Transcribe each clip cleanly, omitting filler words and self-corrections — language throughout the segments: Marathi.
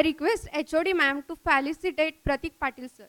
I request HOD ma'am to felicitate Pratik Patil sir.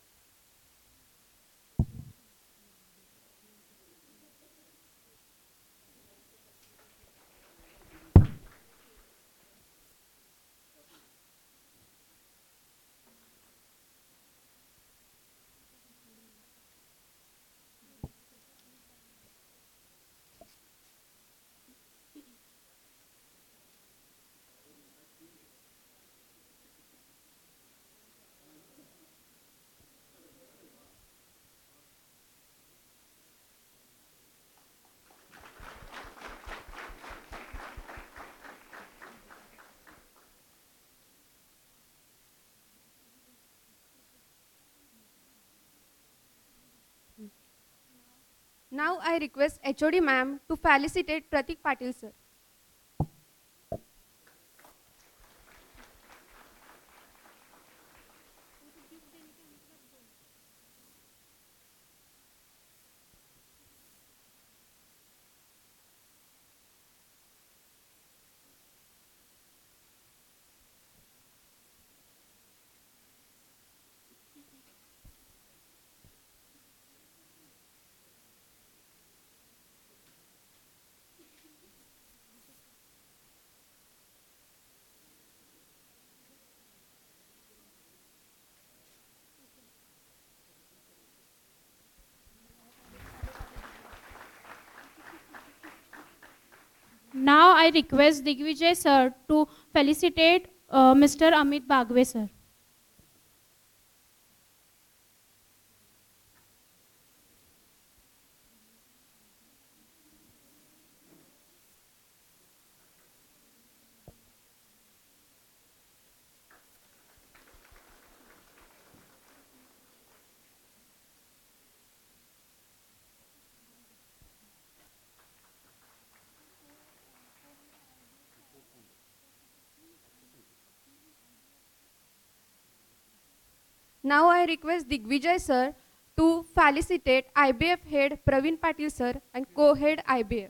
Now I request HOD ma'am to felicitate Pratik Patil sir. Now I request Digvijay sir to felicitate Mr. Amit Bagwe sir. Now I request Digvijay sir to felicitate IBF head Praveen Patil sir and co-head IBF.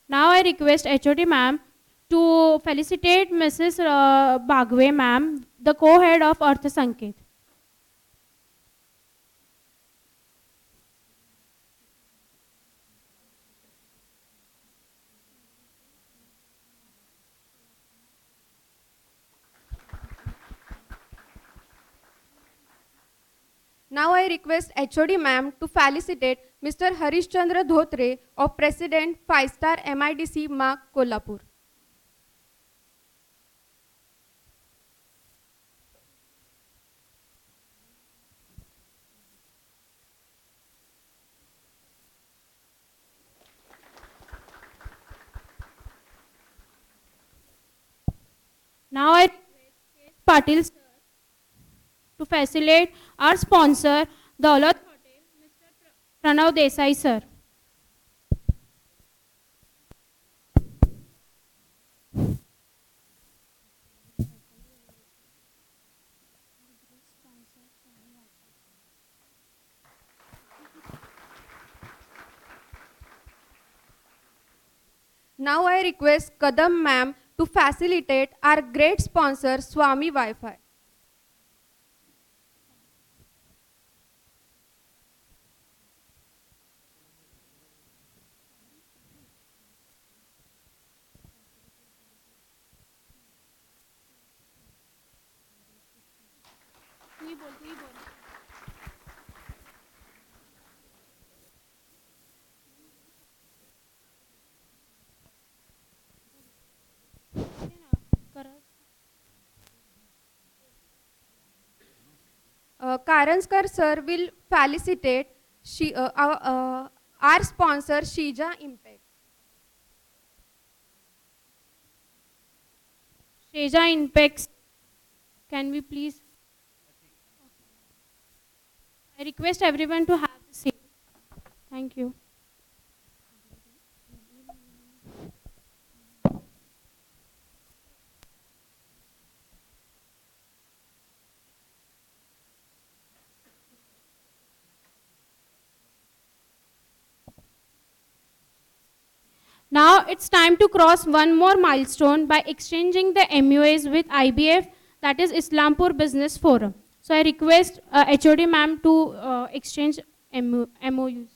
Now I request HOD ma'am to felicitate Mrs. Bagwe ma'am, the co-head of Arthsanket. Now I request HOD ma'am to felicitate Mr. Harish Chandra Dhotre of President 5-star MIDC Mark Kolhapur. Now I request Patil sir to facilitate our sponsor, the Daulat Hotel, Mr. Pranav Desai sir. Now I request Kadam ma'am to facilitate our great sponsor Swami Wi-Fi. Karanskar sir will felicitate our sponsor Shija Impact. Sheja Impex, can we please? I request everyone to have the seat. Thank you. Now it's time to cross one more milestone by exchanging the MUAs with IBF, that is Islampur Business Forum. So I request HOD ma'am to exchange MOUs.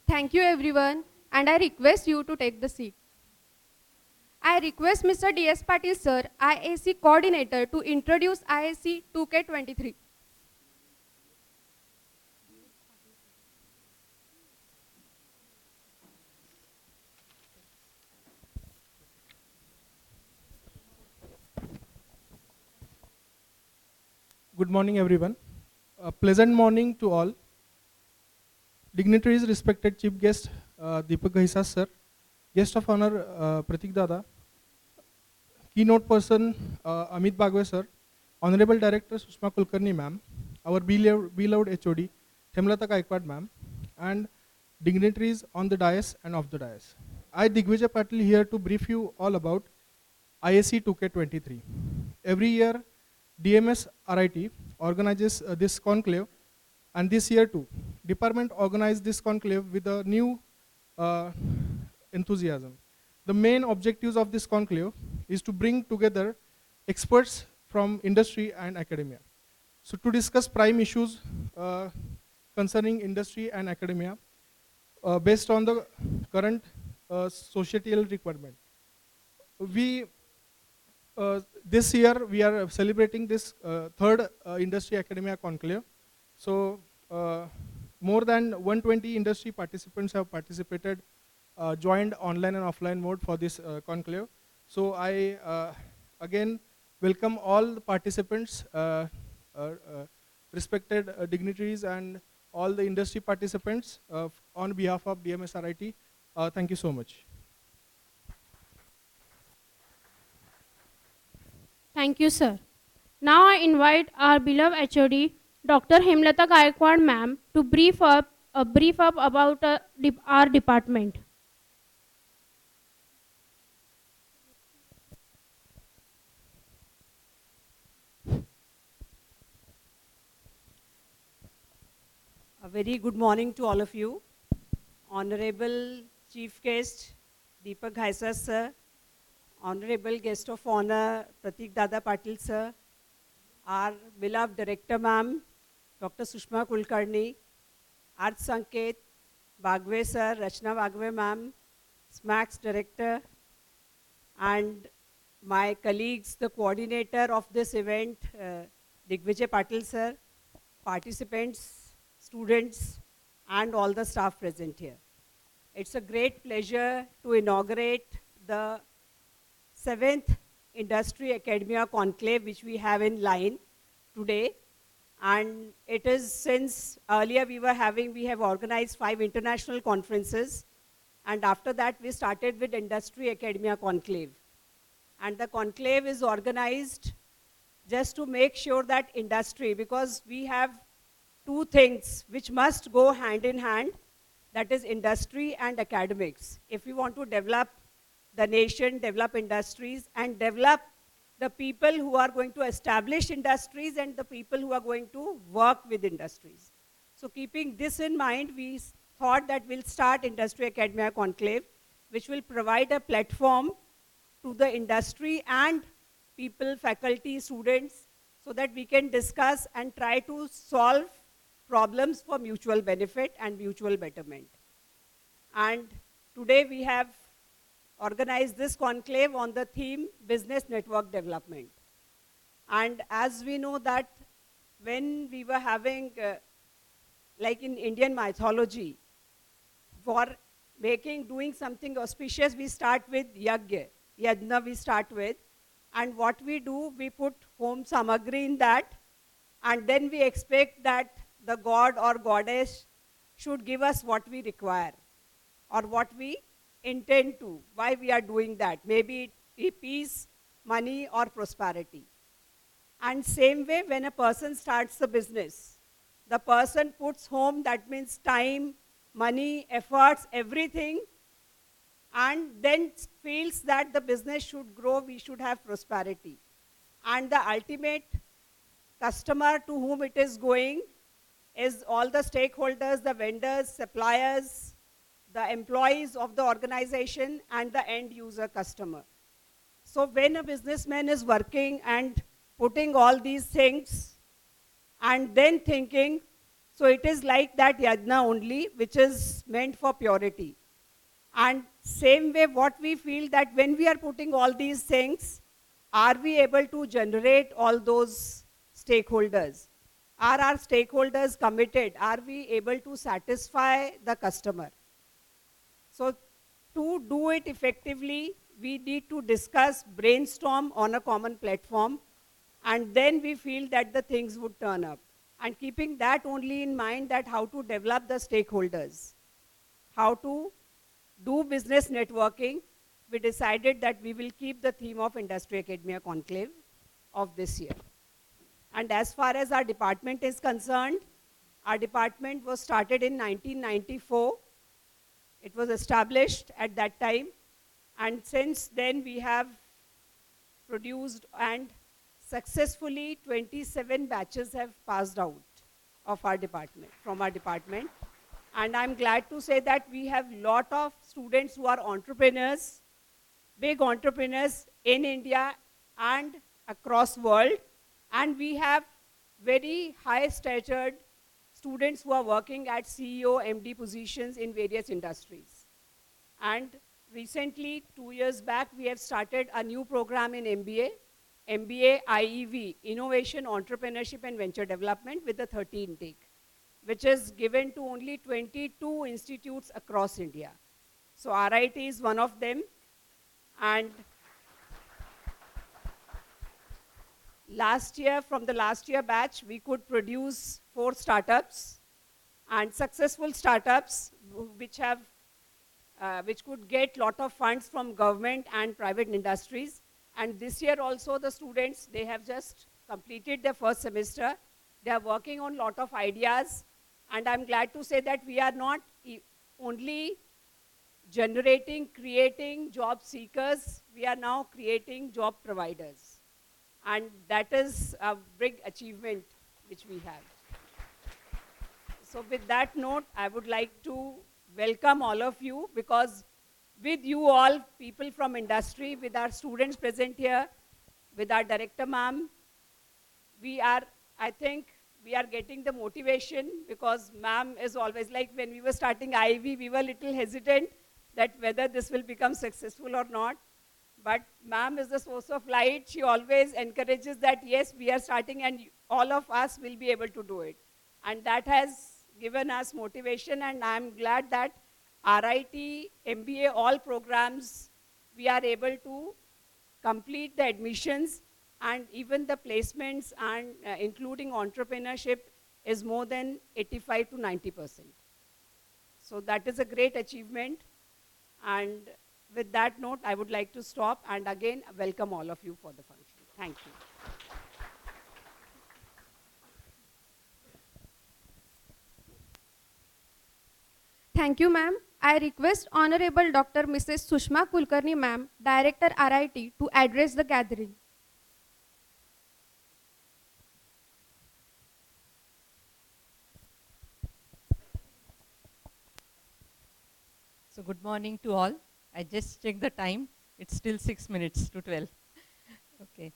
Thank you everyone, and I request you to take the seat. I request Mr. D.S. Patil sir, IAC coordinator, to introduce IAC 2K23. Good morning, everyone. A pleasant morning to all. Dignitaries, respected chief guest Deepak Ghaisa sir, guest of honor Pratik Dada, keynote person Amit Bagwe sir, honorable director Sushma Kulkarni ma'am, our beloved HOD Hemlata Gaikwad ma'am, and dignitaries on the dais and off the dais. I Digvijay Patil here to brief you all about ISC 2K23. Every year, DMS RIT organizes this conclave, and this year too, department organized this conclave with a new enthusiasm. The main objectives of this conclave is to bring together experts from industry and academia. So to discuss prime issues concerning industry and academia based on the current societal requirement. This year we are celebrating this third industry academia conclave. So more than 120 industry participants have participated, joined online and offline mode for this conclave. So I again welcome all the participants, respected dignitaries and all the industry participants on behalf of DMS RIT. Thank you so much. Thank you, sir. Now I invite our beloved HOD, Dr. Hemlata Gaikwad ma'am, to brief up about our department. A very good morning to all of you. Honorable Chief Guest Deepak Ghaisa sir, Honorable Guest of Honor Pratik Dada Patil sir, our beloved Director ma'am, Dr. Sushma Kulkarni, Arthsanket Bagwe sir, Rachna Bagwe ma'am, SMAC's Director, and my colleagues, the coordinator of this event, Digvijay Patil sir, participants, students, and all the staff present here. It's a great pleasure to inaugurate the 7th Industry Academia Conclave, which we have in line today. And it is since earlier we have organized 5 international conferences. And after that, we started with Industry Academia Conclave. And the conclave is organized just to make sure that industry, because we have 2 things which must go hand in hand, that is industry and academics. If we want to develop the nation, develop industries, and develop the people who are going to establish industries and the people who are going to work with industries. So keeping this in mind, we thought that we'll start Industry Academia Conclave, which will provide a platform to the industry and people, faculty, students, so that we can discuss and try to solve problems for mutual benefit and mutual betterment. And today we have organized this conclave on the theme Business Network Development. And as we know that when we were having, like in Indian mythology, for doing something auspicious, we start with yajna we start with. And what we do, we put home samagri in that, and then we expect that the god or goddess should give us what we require or what we intend to, why we are doing that. Maybe peace, money, or prosperity. And same way, when a person starts a business, the person puts home, that means time, money, efforts, everything, and then feels that the business should grow, we should have prosperity. And the ultimate customer to whom it is going is all the stakeholders, the vendors, suppliers, the employees of the organization, and the end user customer. So when a businessman is working and putting all these things and then thinking, so it is like that yajna only, which is meant for purity. And same way, what we feel that when we are putting all these things, are we able to generate all those stakeholders? Are our stakeholders committed? Are we able to satisfy the customer? So to do it effectively, we need to discuss, brainstorm on a common platform, and then we feel that the things would turn up. And keeping that only in mind, that how to develop the stakeholders, how to do business networking, we decided that we will keep the theme of Industry Academia Conclave of this year. And as far as our department is concerned, our department was started in 1994. It was established at that time. And since then, we have produced and successfully 27 batches have passed out of our department, from our department. And I'm glad to say that we have a lot of students who are entrepreneurs, big entrepreneurs in India and across world. And we have very high statured students who are working at CEO, MD positions in various industries. And recently, 2 years back, we have started a new program in MBA, MBA IEV, Innovation, Entrepreneurship and Venture Development, with the 30 intake, which is given to only 22 institutes across India. So RIT is one of them. And last year, from the last year batch, we could produce 4 startups and successful startups which could get lot of funds from government and private industries. And this year also the students, they have just completed their first semester. They are working on lot of ideas. And I'm glad to say that we are not only generating, creating job seekers, we are now creating job providers. And that is a big achievement which we have. So with that note, I would like to welcome all of you, because with you all, people from industry, with our students present here, with our director ma'am, I think we are getting the motivation, because ma'am is always like, when we were starting IIV, we were a little hesitant that whether this will become successful or not. But ma'am is the source of light. She always encourages that, yes, we are starting and all of us will be able to do it. And that has given us motivation, and I'm glad that RIT, MBA, all programs, we are able to complete the admissions, and even the placements, and including entrepreneurship, is more than 85 to 90%. So that is a great achievement. And with that note, I would like to stop and again welcome all of you for the function. Thank you. Thank you, ma'am. I request Honorable Dr. Mrs. Sushma Kulkarni, ma'am, Director RIT, to address the gathering. good morning to all. I just checked the time. It's still 6 minutes to 12. Okay.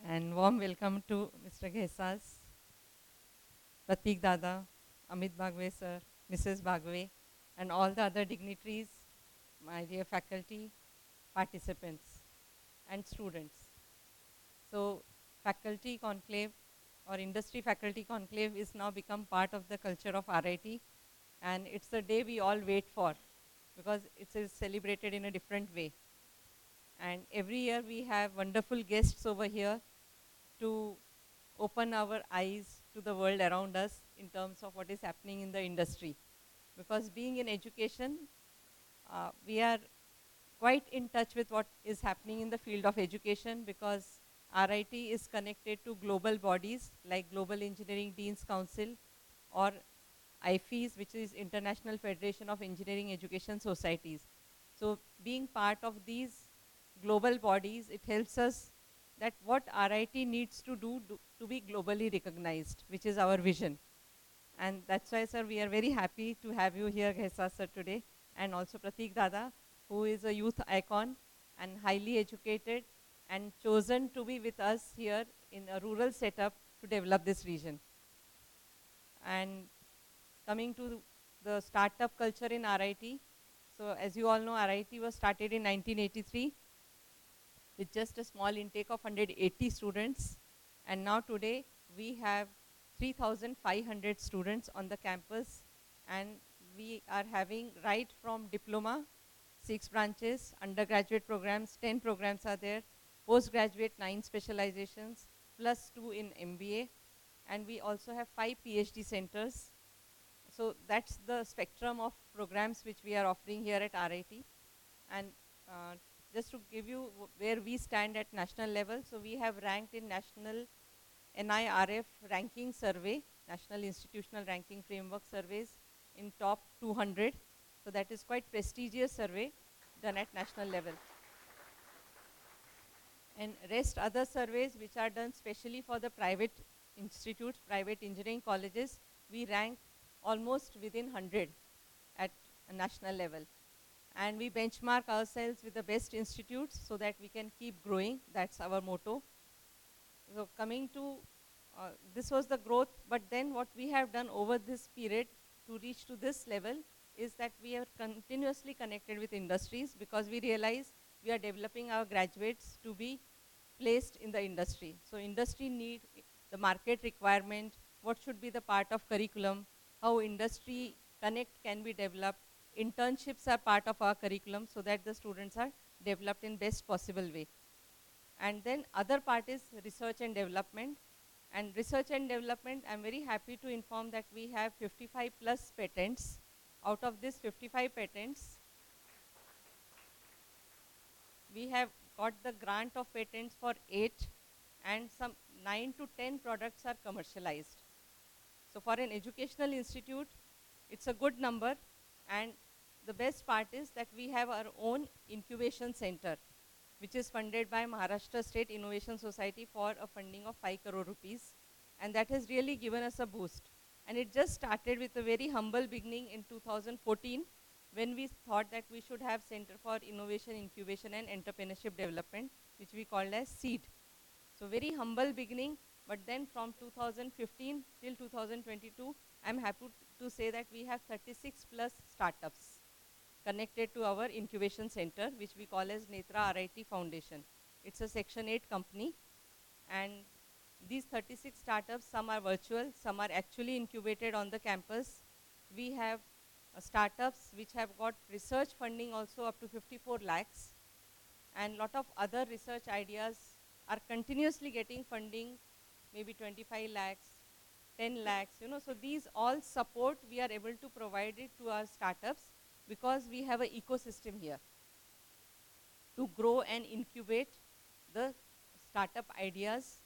And warm welcome to Mr. Ghesas, Pratik Dada, Amit Bagwe sir, Mrs. Bagwe, and all the other dignitaries, my dear faculty, participants, and students. So, faculty conclave or industry faculty conclave is now become part of the culture of RIT, and it's the day we all wait for because it is celebrated in a different way. And every year we have wonderful guests over here to open our eyes to the world around us in terms of what is happening in the industry. Because being in education, we are quite in touch with what is happening in the field of education because RIT is connected to global bodies like Global Engineering Deans Council or IFES, which is International Federation of Engineering Education Societies. So being part of these global bodies, it helps us that what RIT needs to do to be globally recognized, which is our vision. And that's why, sir, we are very happy to have you here, Ghesas sir, today, and also Pratik Dada, who is a youth icon and highly educated and chosen to be with us here in a rural setup to develop this region. And coming to the startup culture in RIT, so as you all know, RIT was started in 1983 with just a small intake of 180 students. And now today, we have 3,500 students on the campus. And we are having right from diploma, 6 branches, undergraduate programs, 10 programs are there, postgraduate 9 specializations, plus 2 in MBA. And we also have 5 PhD centers. So that's the spectrum of programs which we are offering here at RIT. And just to give you where we stand at national level, so we have ranked in national NIRF ranking survey, National Institutional Ranking Framework surveys, in top 200. So that is quite prestigious survey done at national level. And rest other surveys which are done specially for the private institutes, private engineering colleges, we rank almost within 100 at a national level. And we benchmark ourselves with the best institutes so that we can keep growing. That's our motto. So coming to, this was the growth, but then what we have done over this period to reach to this level is that we are continuously connected with industries because we realize we are developing our graduates to be placed in the industry. So industry need, the market requirement, what should be the part of curriculum, how industry connect can be developed. Internships are part of our curriculum so that the students are developed in best possible way. And then other part is research and development. And research and development, I'm very happy to inform that we have 55 plus patents. Out of this 55 patents, we have got the grant of patents for 8 and some 9 to 10 products are commercialized. So for an educational institute, it's a good number, and the best part is that we have our own incubation center, which is funded by Maharashtra State Innovation Society for a funding of 5 crore rupees, and that has really given us a boost. And it just started with a very humble beginning in 2014, when we thought that we should have Center for Innovation, Incubation and Entrepreneurship Development, which we called as SEED. So very humble beginning, but then from 2015 till 2022, I'm happy to say that we have 36 plus startups connected to our incubation center, which we call as Netra RIT Foundation. It's a Section 8 company, and these 36 startups, some are virtual, some are actually incubated on the campus. We have startups which have got research funding also up to 54 lakhs, and lot of other research ideas are continuously getting funding, maybe 25 lakhs, 10 lakhs, you know. So these all support we are able to provide it to our startups because we have an ecosystem here to grow and incubate the startup ideas,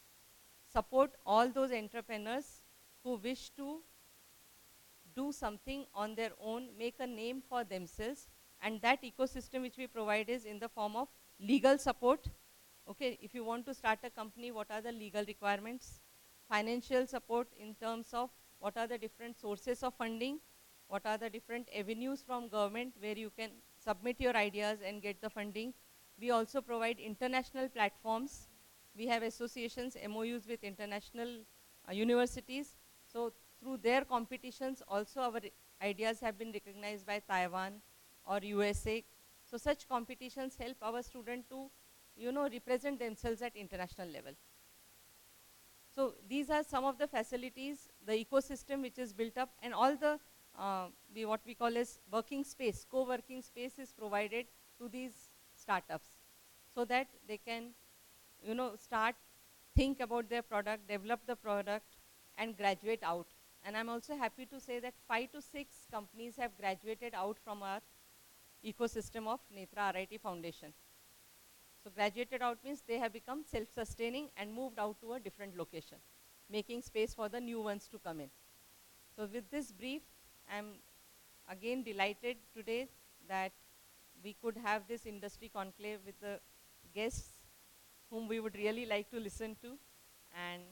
support all those entrepreneurs who wish to do something on their own, make a name for themselves, and that ecosystem which we provide is in the form of legal support. Okay, if you want to start a company, what are the legal requirements? Financial support in terms of what are the different sources of funding, what are the different avenues from government where you can submit your ideas and get the funding. We also provide international platforms. We have associations, MOUs with international universities. So through their competitions, also our ideas have been recognized by Taiwan or USA. So such competitions help our students to, represent themselves at international level. So these are some of the facilities, the ecosystem which is built up, and all the what we call as working space, co-working space is provided to these startups, so that they can, start, think about their product, develop the product, and graduate out. And I'm also happy to say that 5 to 6 companies have graduated out from our ecosystem of Netra RIT Foundation. So graduated out means they have become self-sustaining and moved out to a different location, making space for the new ones to come in. So with this brief, I'm again delighted today that we could have this industry conclave with the guests whom we would really like to listen to, and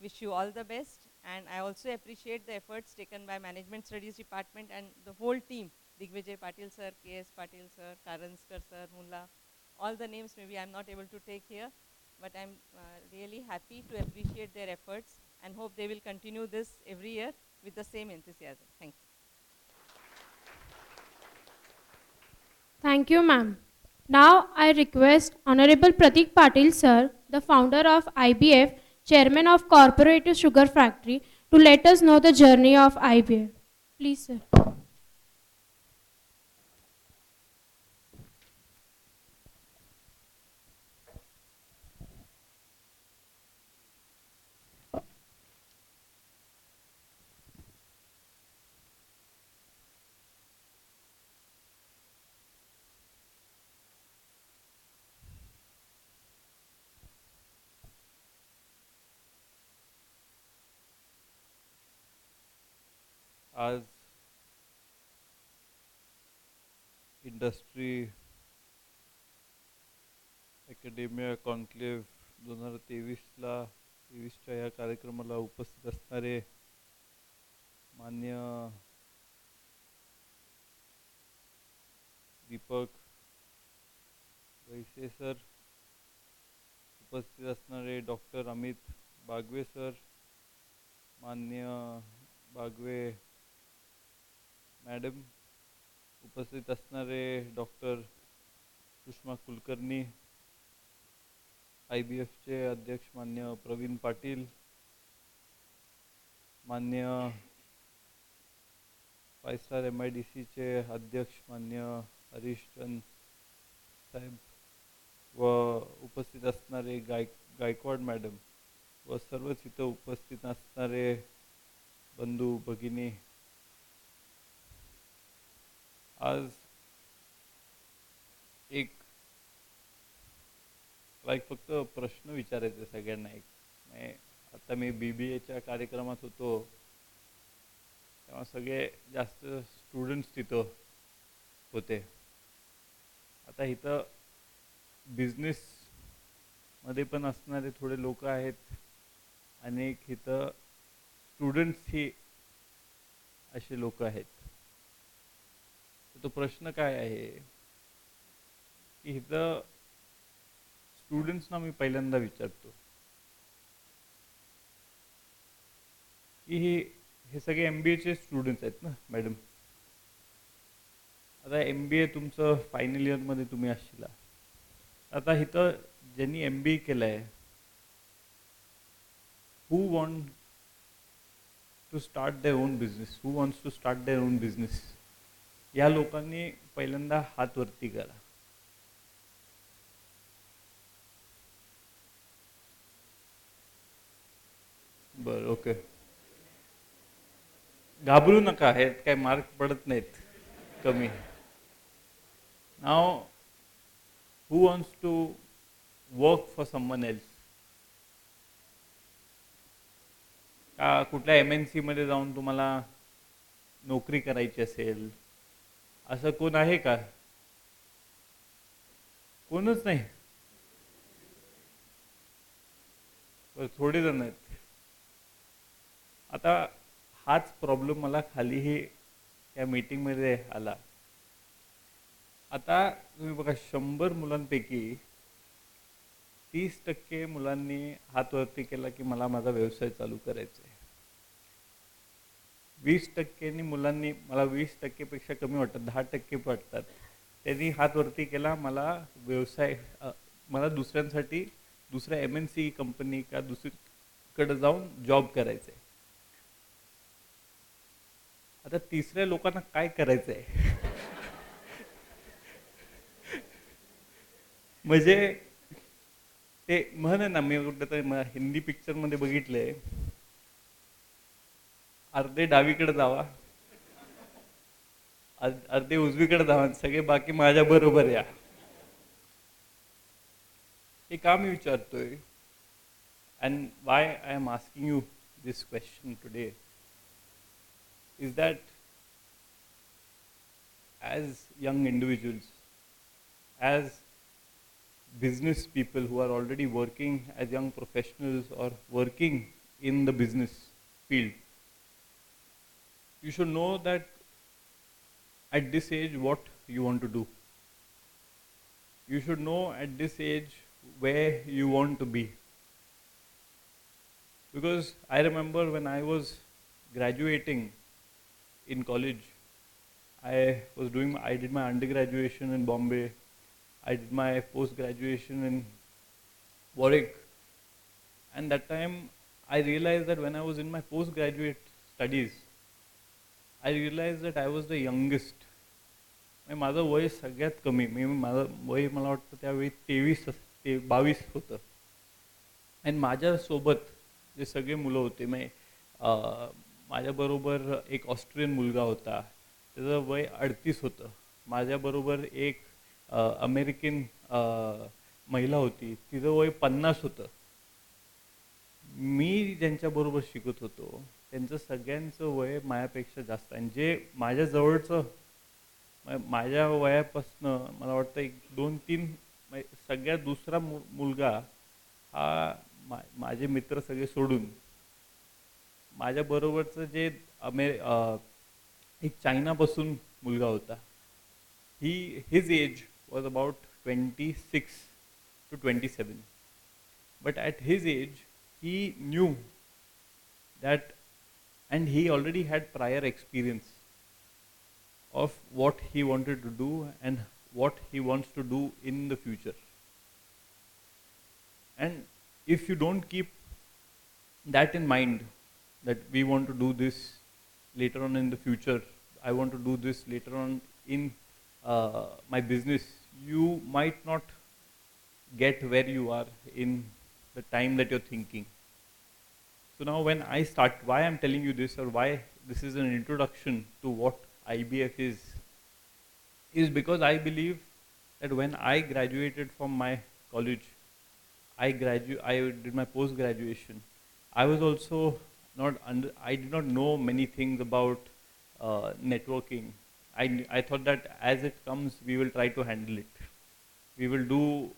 wish you all the best. And I also appreciate the efforts taken by Management Studies Department and the whole team, Digvijay Patil sir, K.S. Patil sir, Karanskar sir, Mullah, all the names maybe I'm not able to take here, but I'm really happy to appreciate their efforts and hope they will continue this every year with the same enthusiasm. Thank you. Thank you, ma'am. Now I request Honorable Pratik Patil sir, the founder of IBF, chairman of Cooperative Sugar Factory, to let us know the journey of IBF. Please, sir. आज इंडस्ट्री अकॅडेमिया कॉन्क्लेव्ह 2023च्या या कार्यक्रमाला उपस्थित असणारे मान्य दीपक वैसे सर, उपस्थित असणारे डॉक्टर अमित बागवे सर, मान्य बागवे मॅडम, उपस्थित असणारे डॉक्टर सुषमा कुलकर्णी, IBFचे अध्यक्ष मान्य प्रवीण पाटील, मान्य 5 स्टार MIDCचे अध्यक्ष मान्य हरीश चंद साहेब व उपस्थित असणारे गायकवाड मॅडम व सर्वच इथं उपस्थित असणारे बंधू भगिनी, आज एक फक्त प्रश्न विचारायचे सगळ्यांना. आता मी BBAच्या कार्यक्रमात होतो तेव्हा सगळे जास्त स्टुडंट्स तिथं होते. आता इथं बिझनेस मध्ये पण असणारे थोडे लोक आहेत आणि इथं स्टुडंट्स ही असे लोक आहेत. तो प्रश्न काय आहे की इथं स्टुडंट्सना मी पहिल्यांदा विचारतो की हे सगळे MBAचे स्टुडंट्स आहेत ना मॅडम. आता MBA तुमचं फायनल इयरमध्ये तुम्ही असशीला. आता इथं ज्यांनी MBA केलं आहे, who want to start their own business, who wants to start their own business, या लोकांनी पहिल्यांदा हात वरती करा. बरं, ओके. घाबरू नका, आहेत काय मार्क पडत नाहीत कमी. नाव who wants to work for someone else, का कुठल्या MNC मध्ये जाऊन तुम्हाला नोकरी करायची असेल असं कोण आहे का? कोणच नाही. थोडे जण आहेत. आता हाच प्रॉब्लेम मला खालीही त्या मीटिंगमध्ये आला आता तुम्ही बघा 100 मुलांपैकी 30% मुलांनी हात वरती केला की मला माझा व्यवसाय चालू करायचा आहे. 20% मुलांनी, मला 20% कमी वाटतात, 10% वाटतात, त्यांनी हात वरती केला मला व्यवसाय, मला दुसऱ्यांसाठी दुसऱ्या MNC कंपनी का दुसरीकडे जाऊन जॉब करायचा आहे. आता तिसऱ्या लोकांना काय करायचं आहे? म्हणजे ते म्हण आहे ना, मी कुठं तर हिंदी पिक्चर मध्ये बघितलंय, अर्धे डावीकडे जावा, अर्धे उजवीकडे जावा, सगळे बाकी माझ्या बरोबर या. हे का मी विचारतोय, and why I am asking you this question today is that as young individuals, as business people who are already working as young professionals or working in the business field, you should know that at this age what you want to do. You should know at this age where you want to be. Because I remember when I was graduating in college, I did my undergraduation in Bombay, I did my post-graduation in Warwick, and that time I realized that when I was in my postgraduate studies, I realized that I was the youngest. माझं वय सगळ्यात कमी, माझं वय मला वाटतं त्यावेळी 22 होतं. आणि माझ्यासोबत जे सगळे मुलं होते, माझ्याबरोबर एक ऑस्ट्रियन मुलगा होता, त्याचं वय 38 होतं. माझ्याबरोबर एक अमेरिकन महिला होती, तिचं वय 50 होतं. मी ज्यांच्याबरोबर शिकत होतो त्यांचं सगळ्यांचं वय माझ्यापेक्षा जास्त. आणि जे माझ्या जवळचं, माझ्या वयापासनं मला वाटतं 1-2-3 सगळ्यात दुसरा मुलगा हा माझे मित्र सगळे सोडून माझ्याबरोबरचं जे एक चायनापासून मुलगा होता, his age was about 26 to 27. But at his age, he knew that, and he already had prior experience of what he wanted to do and what he wants to do in the future. And if you don't keep that in mind, that we want to do this later on in the future, I want to do this later on in my business, you might not get where you are in the time that you're thinking. So now when I start, why I'm telling you this, or why this is an introduction to what IBF is because I believe that when I graduated from my college, I did my post-graduation, I was also I did not know many things about networking. I thought that as it comes, we will try to handle it. We will do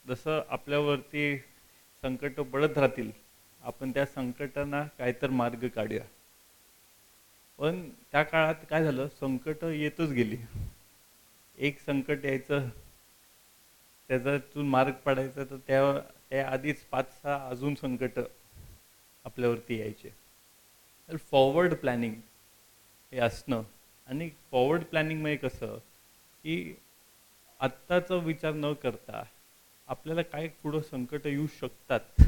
जसं आपल्यावरती संकट पडत राहतील, आपण त्या संकटांना काहीतर मार्ग काढूया. पण त्या काळात काय झालं, संकट येतच गेली. एक संकट यायचं, त्याच्यातून मार्ग पडायचा, तर त्या आधीच 5-6 अजून संकट आपल्यावरती यायचे. तर फॉरवर्ड प्लॅनिंग हे असणं, आणि फॉरवर्ड प्लॅनिंग म्हणजे कसं की आत्ताचा विचार न करता आपल्याला काय पुढं संकट येऊ शकतात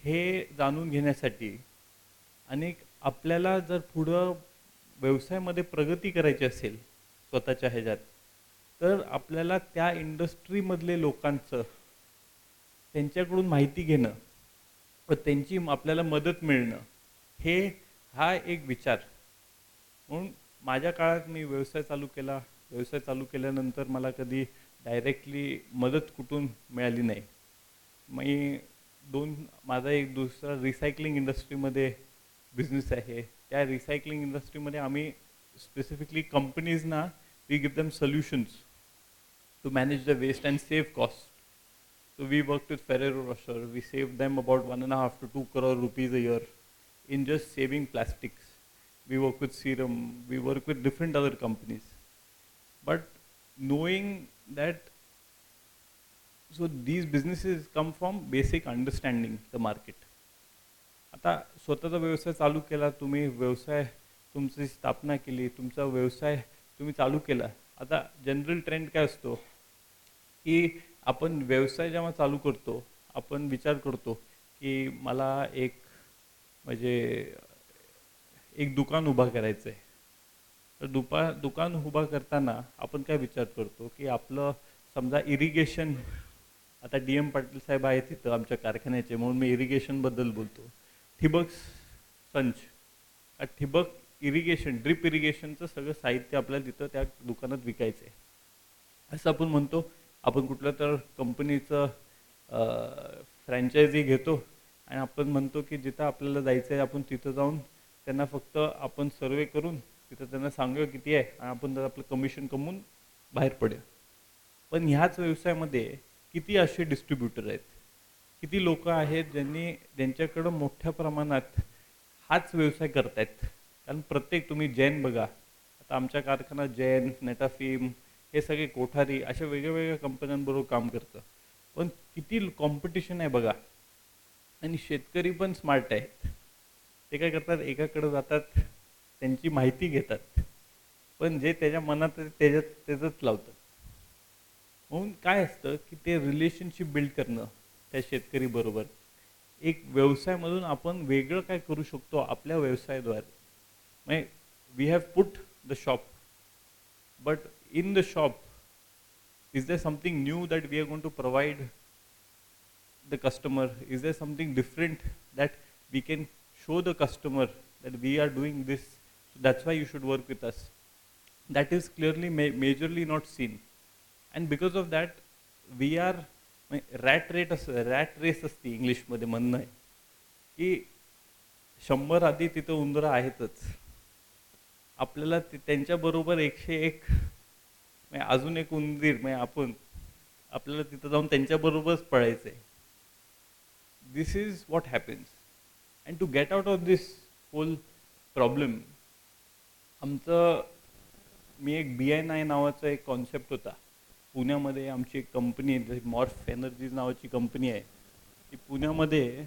हे जाणून घेण्यासाठी, आणि आपल्याला जर पुढं व्यवसायामध्ये प्रगती करायची असेल स्वतःच्या ह्याच्यात, तर आपल्याला त्या इंडस्ट्रीमधले लोकांचं, त्यांच्याकडून माहिती घेणं व त्यांची आपल्याला मदत मिळणं, हा एक विचार. म्हणून माझ्या काळात मी व्यवसाय चालू केला. व्यवसाय चालू केल्यानंतर मला कधी डायरेक्टली मदत कुठून मिळाली नाही. माझा एक दुसरा रिसायकलिंग इंडस्ट्रीमध्ये बिझनेस आहे. त्या रिसायकलिंग इंडस्ट्रीमध्ये आम्ही स्पेसिफिकली कंपनीजना we give them solutions to manage the waste and save cost. So we worked with Ferrero Rocher. We saved them about 1.5 to 2 crore rupees a year in just saving plastics. We work with Serum. We work with different other companies. But knowing that, so these businesses come from basic understanding the market. आता स्वतःचा व्यवसाय चालू केला तुम्ही, व्यवसाय तुमची स्थापना केली, तुमचा व्यवसाय तुम्ही चालू केला. आता जनरल ट्रेंड काय असतो की आपण व्यवसाय जेव्हा चालू करतो आपण विचार करतो की मला एक म्हणजे एक दुकान उभा करायचं आहे. तर दुकान उभा करताना आपण काय विचार करतो की आपलं समजा इरिगेशन, आता DM पाटील साहेब आहेत तिथं आमच्या कारखान्याचे म्हणून मी इरिगेशनबद्दल बोलतो. ठिबक संच, ठिबक इरिगेशन, ड्रिप इरिगेशनचं सगळं साहित्य आपल्याला तिथं त्या दुकानात विकायचं आहे. असं आपण म्हणतो. आपण कुठल्या तर कंपनीचं फ्रँचायझी घेतो आणि आपण म्हणतो की जिथं आपल्याला जायचं आहे आपण तिथं जाऊन त्यांना फक्त आपण सर्वे करून तिथं त्यांना सांगूया किती आहे आणि आपण आपलं कमिशन कमवून बाहेर पडेल. पण ह्याच व्यवसायामध्ये किती असे डिस्ट्रीब्युटर आहेत, किती लोक आहेत ज्यांच्याकडं मोठ्या प्रमाणात हाच व्यवसाय करतायत. कारण प्रत्येक तुम्ही जैन बघा, आता आमच्या कारखान्यात जैन, नेटाफिम हे सगळे कोठारी अशा वेगवेगळ्या कंपन्यांबरोबर काम करतं. पण किती कॉम्पिटिशन आहे बघा. आणि शेतकरी पण स्मार्ट आहेत. ते काय करतात, एकाकडे जातात, त्यांची माहिती घेतात, पण जे त्याच्या मनात त्याचंच लावतात. म्हणून काय असतं की ते रिलेशनशिप बिल्ड करणं त्या शेतकरी बरोबर. एक व्यवसायामधून आपण वेगळं काय करू शकतो आपल्या व्यवसायाद्वारे. म्हणजे we have put the shop, but in the shop, is there something new that we are going to provide the customer? Is there something different that we can show the customer that we are doing this, so that's why you should work with us? That is clearly majorly not seen, and because of that we are rat race असते इंग्लिश मध्ये म्हणणं आहे की 100 आधी तिथं उंदरं आहेतच. आपल्याला त्यांच्या बरोबर 101 अजून एक उंदीर आपण आपल्याला तिथं जाऊन त्यांच्याबरोबरच पळायचं आहे. This is what happens. And to get out of this whole problem, मी एक BNI नावाचा एक कॉन्सेप्ट होता पुण्यामध्ये. आमची एक कंपनी आहे, मॉर्फ एनर्जीज नावाची कंपनी आहे. ती पुण्यामध्ये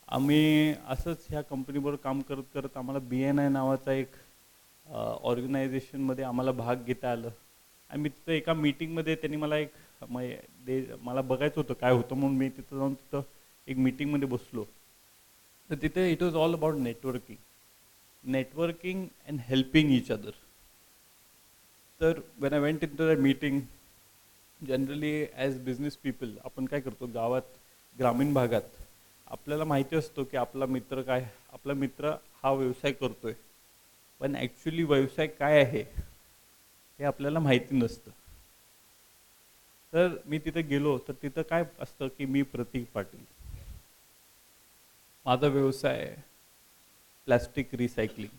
आम्ही असंच ह्या कंपनीबरोबर काम करत करत आम्हाला BNI नावाचा एक ऑर्गनायझेशनमध्ये आम्हाला भाग घेता आलं. आणि मी तिथं एका मीटिंगमध्ये त्यांनी मला बघायचं होतं काय होतं म्हणून मी तिथं जाऊन तिथं एक मीटिंगमध्ये बसलो. तर तिथे it was all about networking and helping each other. तर when I went into that meeting, generally as business people आपण काय करतो, गावात ग्रामीण भागात आपल्याला माहिती असतो की आपला मित्र हा व्यवसाय करतोय, पण ॲक्च्युली व्यवसाय काय आहे हे आपल्याला माहिती नसतं. तर मी तिथे गेलो तर तिथं काय असतं की मी प्रतीक पाटील, माझा व्यवसाय प्लास्टिक रिसायकलिंग.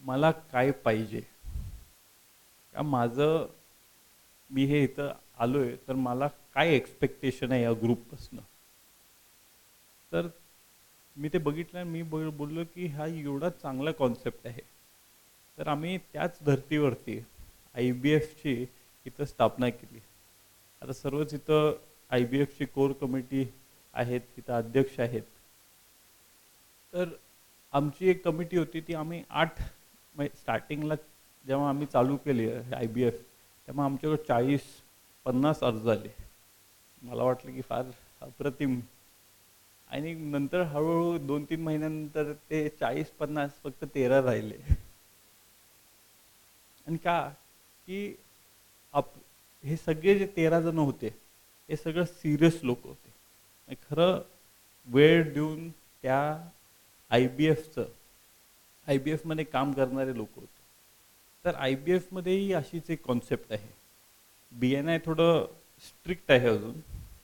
मला काय पाहिजे का मी हे इथं आलोय तर मला काय एक्सपेक्टेशन आहे या ग्रुपपासून. तर मी ते बघितलं, मी बोललो की हा एवढा चांगला कॉन्सेप्ट आहे. तर आम्ही त्याच धर्तीवरती IBFची इथं स्थापना केली. आता सर्वच इथं IBFची कोर कमिटी आहेत, तिथं अध्यक्ष आहेत. तर आमची एक कमिटी होती, ती आम्ही 8 स्टार्टिंगला जेव्हा आम्ही चालू केली IBF तेव्हा आमच्याकडे 40-50 अर्ज आले. मला वाटलं की फार अप्रतिम. आणि नंतर हळूहळू 2-3 महिन्यानंतर ते 40-50 फक्त 13 राहिले. आणि का की हे सगळे जे 13 जण होते हे सगळं सिरियस लोक होते. खरं वेळ देऊन त्या IBF मध्ये काम करणारे लोक होते. तर IBF मध्येही अशीच एक कॉन्सेप्ट आहे. BNI थोडं स्ट्रिक्ट आहे अजून,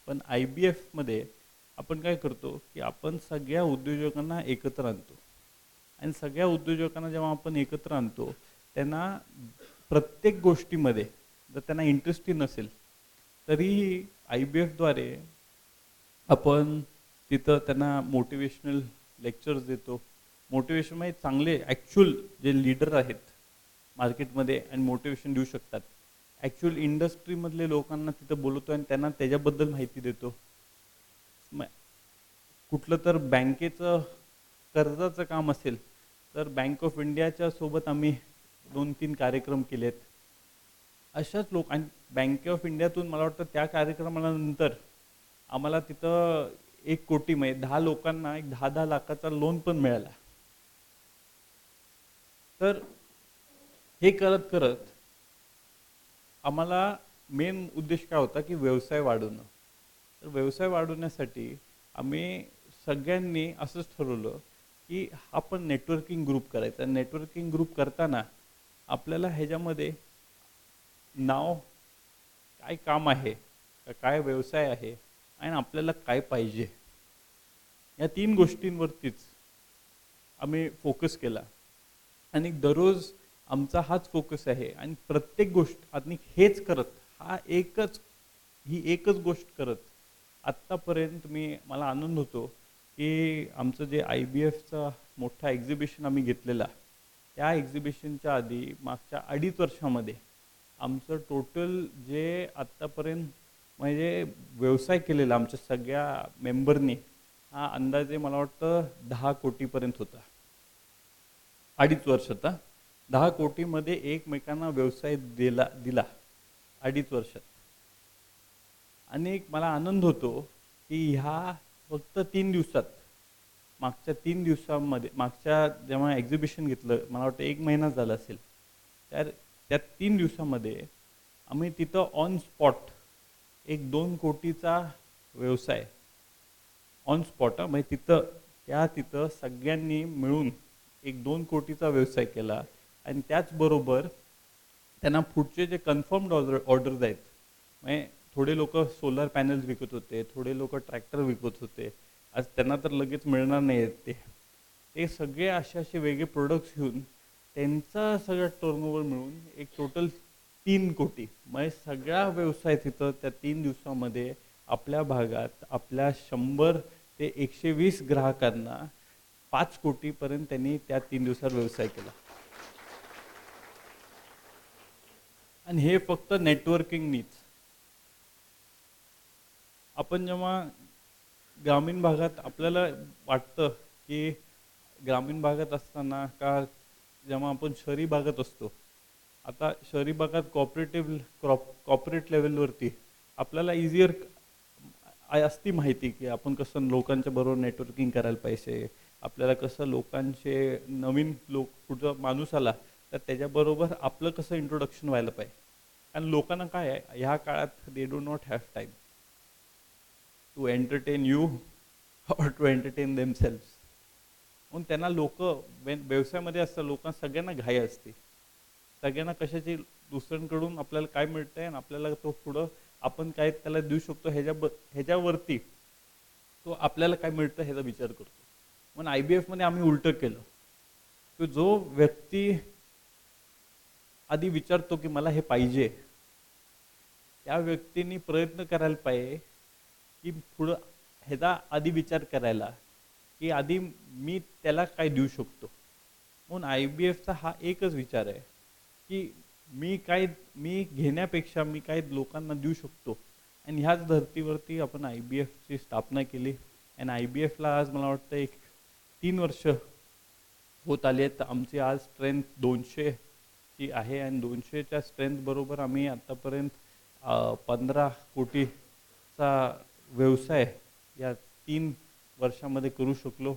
पण IBF मध्ये आपण काय करतो की आपण सगळ्या उद्योजकांना एकत्र आणतो. आणि सगळ्या उद्योजकांना जेव्हा आपण एकत्र आणतो त्यांना प्रत्येक गोष्टीमध्ये जर त्यांना इंटरेस्टिंग नसेल तरीही IBFद्वारे आपण तिथं त्यांना मोटिवेशनल लेक्चर्स देतो. मोटिवेशन म्हणजे चांगले ॲक्च्युअल जे लीडर आहेत मार्केटमध्ये आणि मोटिवेशन देऊ शकतात. ॲक्च्युअल इंडस्ट्रीमधले लोकांना तिथं बोलवतो आणि त्यांना त्याच्याबद्दल माहिती देतो. कुठलं तर बँकेचं कर्जाचं काम असेल तर बँक ऑफ इंडियाच्या सोबत आम्ही 2-3 कार्यक्रम केलेत. अशाच लोक, आणि बँक ऑफ इंडियातून मला वाटतं त्या कार्यक्रमानंतर आम्हाला तिथं 1 कोटी म्हणजे 10 लोकांना 10-10 लाखाचा लोन पण मिळाला. तर हे करत करत आम्हाला मेन उद्देश काय होता की व्यवसाय वाढवणं. तर व्यवसाय वाढवण्यासाठी आम्ही सगळ्यांनी असंच ठरवलं की आपण नेटवर्किंग ग्रुप करायचा. नेटवर्किंग ग्रुप करताना आपल्याला ह्याच्यामध्ये नाव, काय काम आहे, काय व्यवसाय आहे आणि आपल्याला काय पाहिजे, या 3 गोष्टींवरतीच आम्ही फोकस केला. आणि दररोज आमचा हाच फोकस आहे आणि प्रत्येक गोष्ट आणि हेच करत ही एकच गोष्ट करत आत्तापर्यंत मला आनंद होतो की आमचं जे IBFचा मोठा एक्झिबिशन आम्ही घेतलेला, त्या एक्झिबिशनच्या आधी मागच्या 2.5 वर्षामध्ये आमचं टोटल जे आत्तापर्यंत म्हणजे व्यवसाय केलेला आमच्या सगळ्या मेंबरनी, हा अंदाजे मला वाटतं 10 कोटीपर्यंत होता. 2.5 वर्षात 10 कोटीमध्ये एकमेकांना व्यवसाय दिला 2.5 वर्षात. आणि मला आनंद होतो की ह्या फक्त 3 दिवसात, मागच्या 3 दिवसांमध्ये, मागच्या जेव्हा एक्झिबिशन घेतलं मला वाटतं 1 महिना झाला असेल, त्या 3 दिवसामध्ये आम्ही तिथं ऑन स्पॉट 1-2 कोटीचा व्यवसाय ऑन स्पॉट, म्हणजे तिथं सगळ्यांनी मिळून 1-2 कोटीचा व्यवसाय केला. आणि त्याचबरोबर त्यांना पुढचे जे कन्फर्म्ड ऑर्डर्स आहेत, म्हणजे थोडे लोक सोलर पॅनल्स विकत होते, थोडे लोक ट्रॅक्टर विकत होते, आज त्यांना तर लगेच मिळणार नाही आहेत, ते सगळे असे वेगळे प्रोडक्ट्स घेऊन त्यांचा सगळा टर्नओव्हर मिळून एक टोटल 3 कोटी, म्हणजे सगळा व्यवसाय तिथं त्या 3 दिवसामध्ये आपल्या भागात आपल्या 100 ते 120 ग्राहकांना 5 कोटीपर्यंत त्यांनी त्या 3 दिवसात व्यवसाय केला. आणि हे फक्त नेटवर्किंगनीच. आपण जेव्हा ग्रामीण भागात, आपल्याला वाटतं की ग्रामीण भागात असताना का जेव्हा आपण शहरी भागात असतो, आता शहरी भागात कॉर्पोरेट लेवलवरती आपल्याला इझियर असती माहिती की आपण कसं लोकांच्या बरोबर नेटवर्किंग करायला पाहिजे, आपल्याला कसं लोकांचे नवीन कुठं माणूस आला तर त्याच्याबरोबर आपलं कसं इंट्रोडक्शन व्हायला पाहिजे. आणि लोकांना काय आहे, ह्या काळात they do not have time to entertain you or to entertain themselves. म्हणून त्यांना लोक व्यवसायामध्ये असतात, लोकांना सगळ्यांना घाई असते, सगळ्यांना कशाची दुसऱ्यांकडून आपल्याला काय मिळतंय आणि आपल्याला तो पुढं आपण काय त्याला देऊ शकतो ह्याच्यावरती तो आपल्याला काय मिळतं ह्याचा विचार करतो. म्हणून IBF मध्ये आम्ही उलटं केलं की जो व्यक्ती आधी विचारतो की मला हे पाहिजे, त्या व्यक्तींनी प्रयत्न करायला पाहिजे की पुढं ह्याचा आधी विचार करायला की आधी मी त्याला काय देऊ शकतो. म्हणून IBFचा हा एकच विचार आहे की मी घेण्यापेक्षा मी काय लोकांना देऊ शकतो. आणि ह्याच धर्तीवरती आपण IBFची स्थापना केली. आणि IBFला आज मला वाटतं 3 वर्ष होत आली आहेत. आमची आज स्ट्रेंथ 200 ची आहे आणि 200च्या स्ट्रेंथ बरोबर आम्ही आतापर्यंत 15 कोटीचा व्यवसाय या 3 वर्षामध्ये करू शकलो.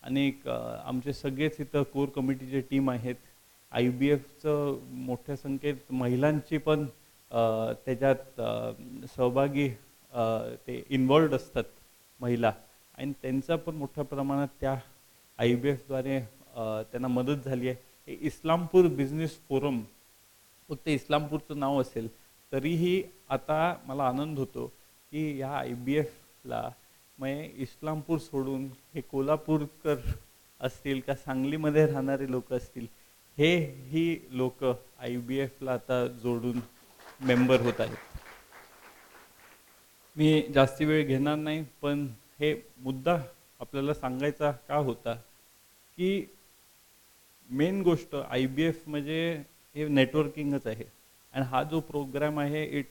आणि आमचे सगळेच इथं कोर कमिटीचे टीम आहेत. IBFचं मोठ्या संख्येत महिलांची पण त्याच्यात सहभागी ते इन्वॉल्ड असतात महिला, आणि त्यांचा पण मोठ्या प्रमाणात त्या IBFद्वारे त्यांना मदत झाली आहे. इस्लामपूर बिझनेस फोरम फक्त इस्लामपूरचं नाव असेल तरीही आता मला आनंद होतो की ह्या IBFला म्हणजे इस्लामपूर सोडून हे कोल्हापूरकर असतील का सांगलीमध्ये राहणारे लोक असतील, ही लोक IBFला आता जोडून मेंबर होत आहेत. मी जास्ती वेळ घेणार नाही, पण हे मुद्दा आपल्याला सांगायचा का होता की मेन गोष्ट IBF म्हणजे हे नेटवर्किंगच आहे. आणि हा जो प्रोग्राम आहे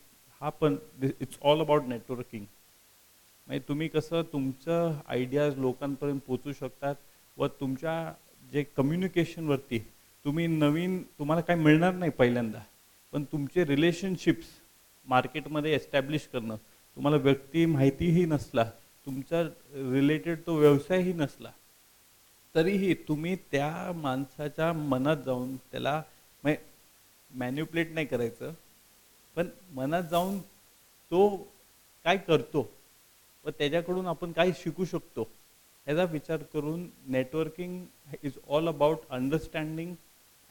हा पण इट्स ऑल अबाउट नेटवर्किंग. म्हणजे तुम्ही कसं तुमचं आयडियाज लोकांपर्यंत पोचू शकतात व तुमच्या जे कम्युनिकेशनवरती तुम्ही तुम्हाला काय मिळणार नाही पहिल्यांदा, पण तुमचे रिलेशनशिप्स मार्केटमध्ये एस्टॅब्लिश करणं, तुम्हाला व्यक्ती माहितीही नसला, तुमचा रिलेटेड तो व्यवसायही नसला, तरीही तुम्ही त्या माणसाच्या मनात जाऊन त्याला मॅन्युप्लेट नाही करायचं, पण मनात जाऊन तो काय करतो व त्याच्याकडून आपण काय शिकू शकतो याचा विचार करून networking is all about understanding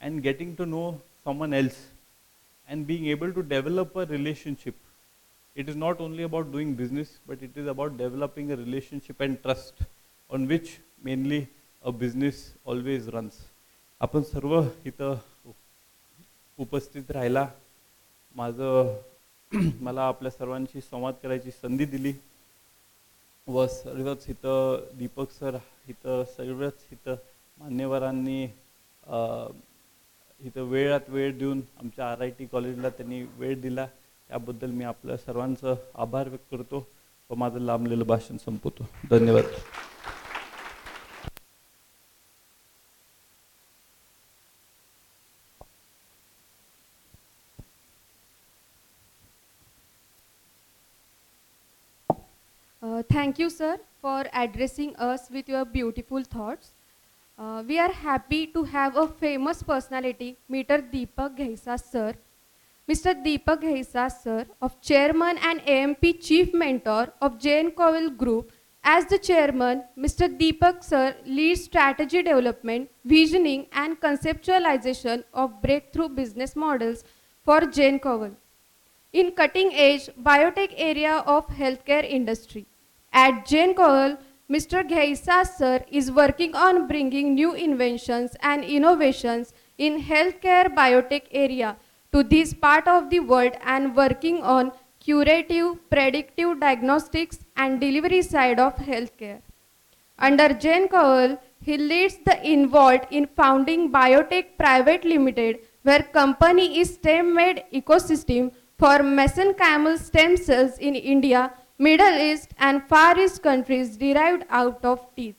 and getting to know someone else and being able to develop a relationship. It is not only about doing business, but it is about developing a relationship and trust on which mainly a business always runs. आपण सर्व इथं उपस्थित राहिला, मला आपल्या सर्वांशी संवाद करायची संधी दिली व सर्वच इथं दीपक सर इथं सर्वच इथं मान्यवरांनी इथं वेळात वेळ देऊन आमच्या RIT कॉलेजला त्यांनी वेळ दिला, त्याबद्दल मी आपल्या सर्वांचं आभार व्यक्त करतो व माझं लांबलेलं भाषण संपवतो. धन्यवाद. Thank you, sir, for addressing us with your beautiful thoughts. We are happy to have a famous personality, Mr. Deepak Ghaisa, sir. Mr. Deepak Ghaisa, sir, of Chairman and AMP Chief Mentor of Jane Cowell Group. As the Chairman, Mr. Deepak, sir, leads strategy development, visioning, and conceptualization of breakthrough business models for Jane Cowell in cutting-edge biotech area of healthcare industry. At Jane Cowell, Mr. Ghaisa, sir, is working on bringing new inventions and innovations in healthcare biotech area to this part of the world and working on curative, predictive diagnostics and delivery side of healthcare. Under Jane Cowell, he leads the involved in founding Biotech Private Limited, where company is stem-made ecosystem for mesenchymal stem cells in India, Middle East and Far East countries derived out of teeth.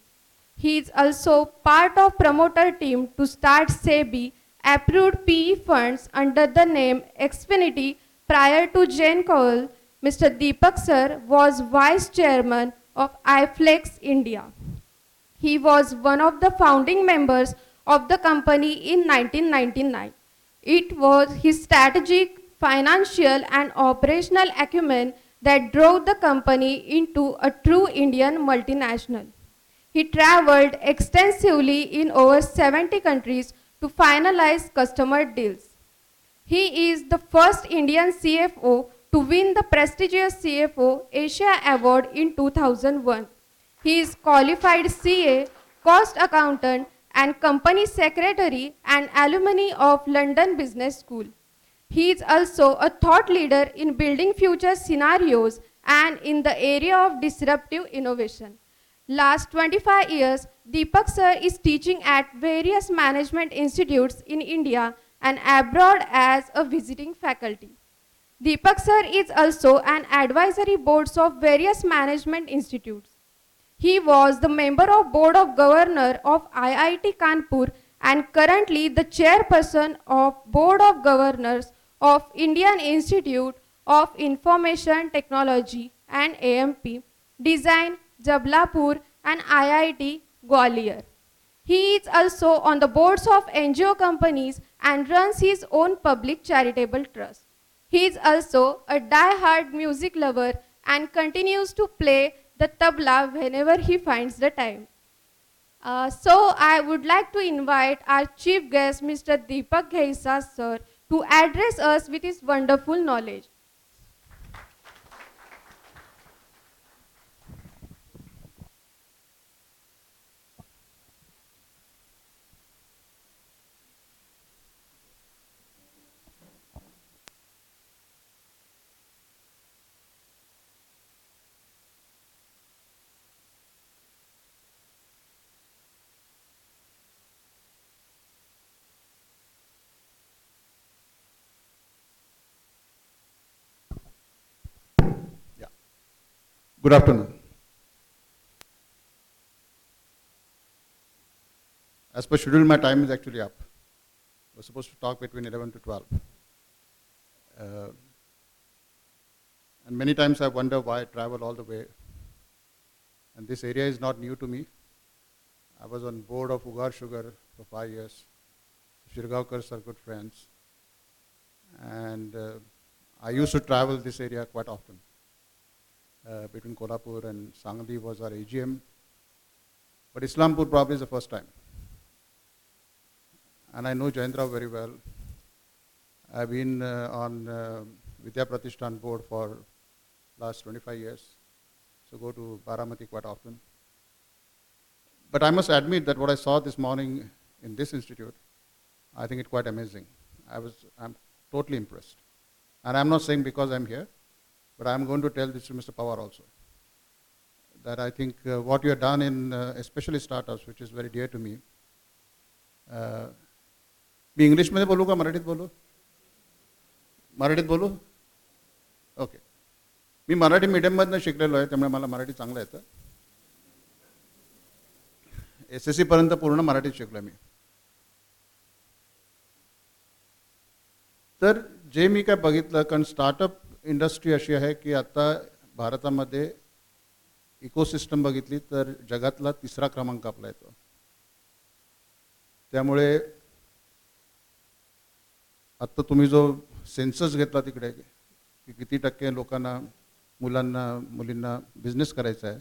He is also part of promoter team to start SEBI approved PE funds under the name Xfinity. Prior to Jane Cowell, Mr. Deepak sir was vice chairman of iFlex India. He was one of the founding members of the company in 1999. It was his strategic, financial and operational acumen that drove the company into a true Indian multinational. He traveled extensively in over 70 countries to finalize customer deals. He is the first Indian CFO to win the prestigious CFO Asia Award in 2001. He is qualified CA, cost accountant and company secretary and alumni of London Business School. He is also a thought leader in building future scenarios and in the area of disruptive innovation. Last 25 years, Deepak sir is teaching at various management institutes in India and abroad as a visiting faculty. Deepak sir is also an advisory boards of various management institutes. He was the member of Board of Governor of IIT Kanpur and currently the chairperson of Board of Governors of Indian Institute of Information Technology and AMP, Design, Jabalpur and IIT Gwalior. He is also on the boards of NGO companies and runs his own public charitable trust. He is also a die-hard music lover and continues to play the tabla whenever he finds the time. So I would like to invite our chief guest, Mr. Deepak Ghaisa, sir, to address us with his wonderful knowledge. Good afternoon. As per schedule, my time is actually up. I was supposed to talk between 11 to 12. And many times I wonder why I travel all the way. And this area is not new to me. I was on board of Radio Sugar for 5 years. Shirgaonkars are good friends. And I used to travel this area quite often. Between Kolhapur and Sangli was our AGM. But Islampur probably is the first time. And I know Jayendra very well. I've been on Vidya Pratishthan board for last 25 years. So go to Baramati quite often. But I must admit that what I saw this morning in this institute, I think it's quite amazing. I'm totally impressed. And I'm not saying because I'm here, but I'm going to tell this to Mr. Pawar also. That I think what you have done in especially startups, which is very dear to me. मी इंग्लिशमध्ये बोलू का मराठीत बोलू? मराठीत बोलू? ओके. मी मराठी मीडियममधनं शिकलेलो आहे, त्यामुळे मला मराठी चांगलं येतं. SSC पर्यंत पूर्ण मराठीत शिकलो मी. तर जे मी काय बघितलं, कारण स्टार्टअप इंडस्ट्री अशी आहे की आता भारतामध्ये इकोसिस्टम बघितली तर जगातला 3रा क्रमांक आपला येतो. त्यामुळे आता तुम्ही जो सेन्सस घेतला तिकडे की किती टक्के लोकांना, मुलांना, मुलींना बिझनेस करायचा आहे,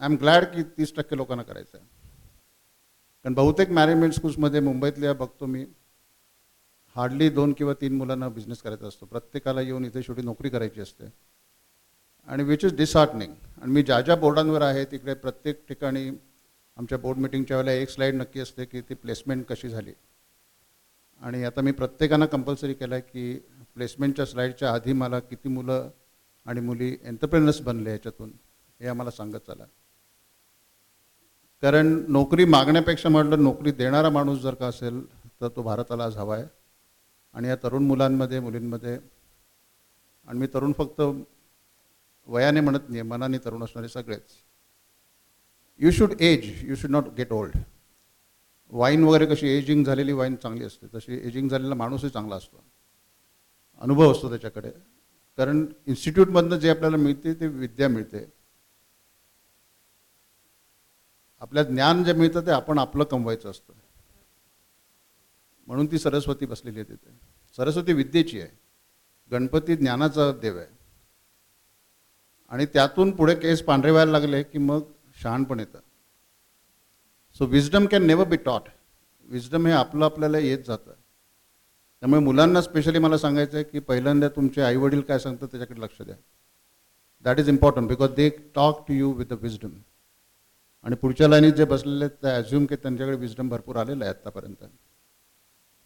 आय एम ग्लॅड की 30% लोकांना करायचं आहे. कारण बहुतेक मॅनेजमेंट स्कूल्समध्ये मुंबईतल्या बघतो मी, हार्डली 2 किंवा 3 मुलांना बिझनेस करायचा असतो. प्रत्येकाला येऊन इथे शेवटी नोकरी करायची असते. आणि विच इज डिसहार्टनिंग. आणि मी ज्या ज्या बोर्डांवर आहे तिकडे प्रत्येक ठिकाणी आमच्या बोर्ड मिटिंगच्या वेळेला एक स्लाईड नक्की असते की ती प्लेसमेंट कशी झाली. आणि आता मी प्रत्येकांना कंपल्सरी केलं आहे की प्लेसमेंटच्या स्लाईडच्या आधी मला किती मुलं आणि मुली एंटरप्रेनर्स बनले याच्यातून हे आम्हाला सांगत चला. कारण नोकरी मागण्यापेक्षा म्हटलं नोकरी देणारा माणूस जर का असेल तर तो भारताला आज हवा आहे. आणि या तरुण मुलांमध्ये, मुलींमध्ये, आणि मी तरुण फक्त वयाने म्हणत नाही, मनाने तरुण असणारे सगळेच, you should age, you should not get old. Wine वगैरे कशी एजिंग झालेली वाईन चांगली असते, तशी एजिंग झालेला माणूसही चांगला असतो, अनुभव असतो त्याच्याकडे. कारण इन्स्टिट्यूटमधनं जे आपल्याला मिळते ते विद्या मिळते. आपल्या ज्ञान जे मिळतं ते आपण आपलं कमवायचं असतं. म्हणून ती सरस्वती बसलेली आहे तिथे. सरस्वती विद्येची आहे, गणपती ज्ञानाचा देव आहे. आणि त्यातून पुढे केस पांढरे व्हायला लागले की मग शहाणपण येतं. So wisdom can never be taught. Wisdom हे आपलं आपल्याला येत जातं. त्यामुळे मुलांना स्पेशली मला सांगायचं आहे की पहिल्यांदा तुमचे आईवडील काय सांगतात त्याच्याकडे लक्ष द्या. That is important because they talk to you with the wisdom. आणि पुढच्या लाईनीत जे बसलेले आहेत ते ॲझ्युम की त्यांच्याकडे विजडम भरपूर आलेलं आहे आत्तापर्यंत.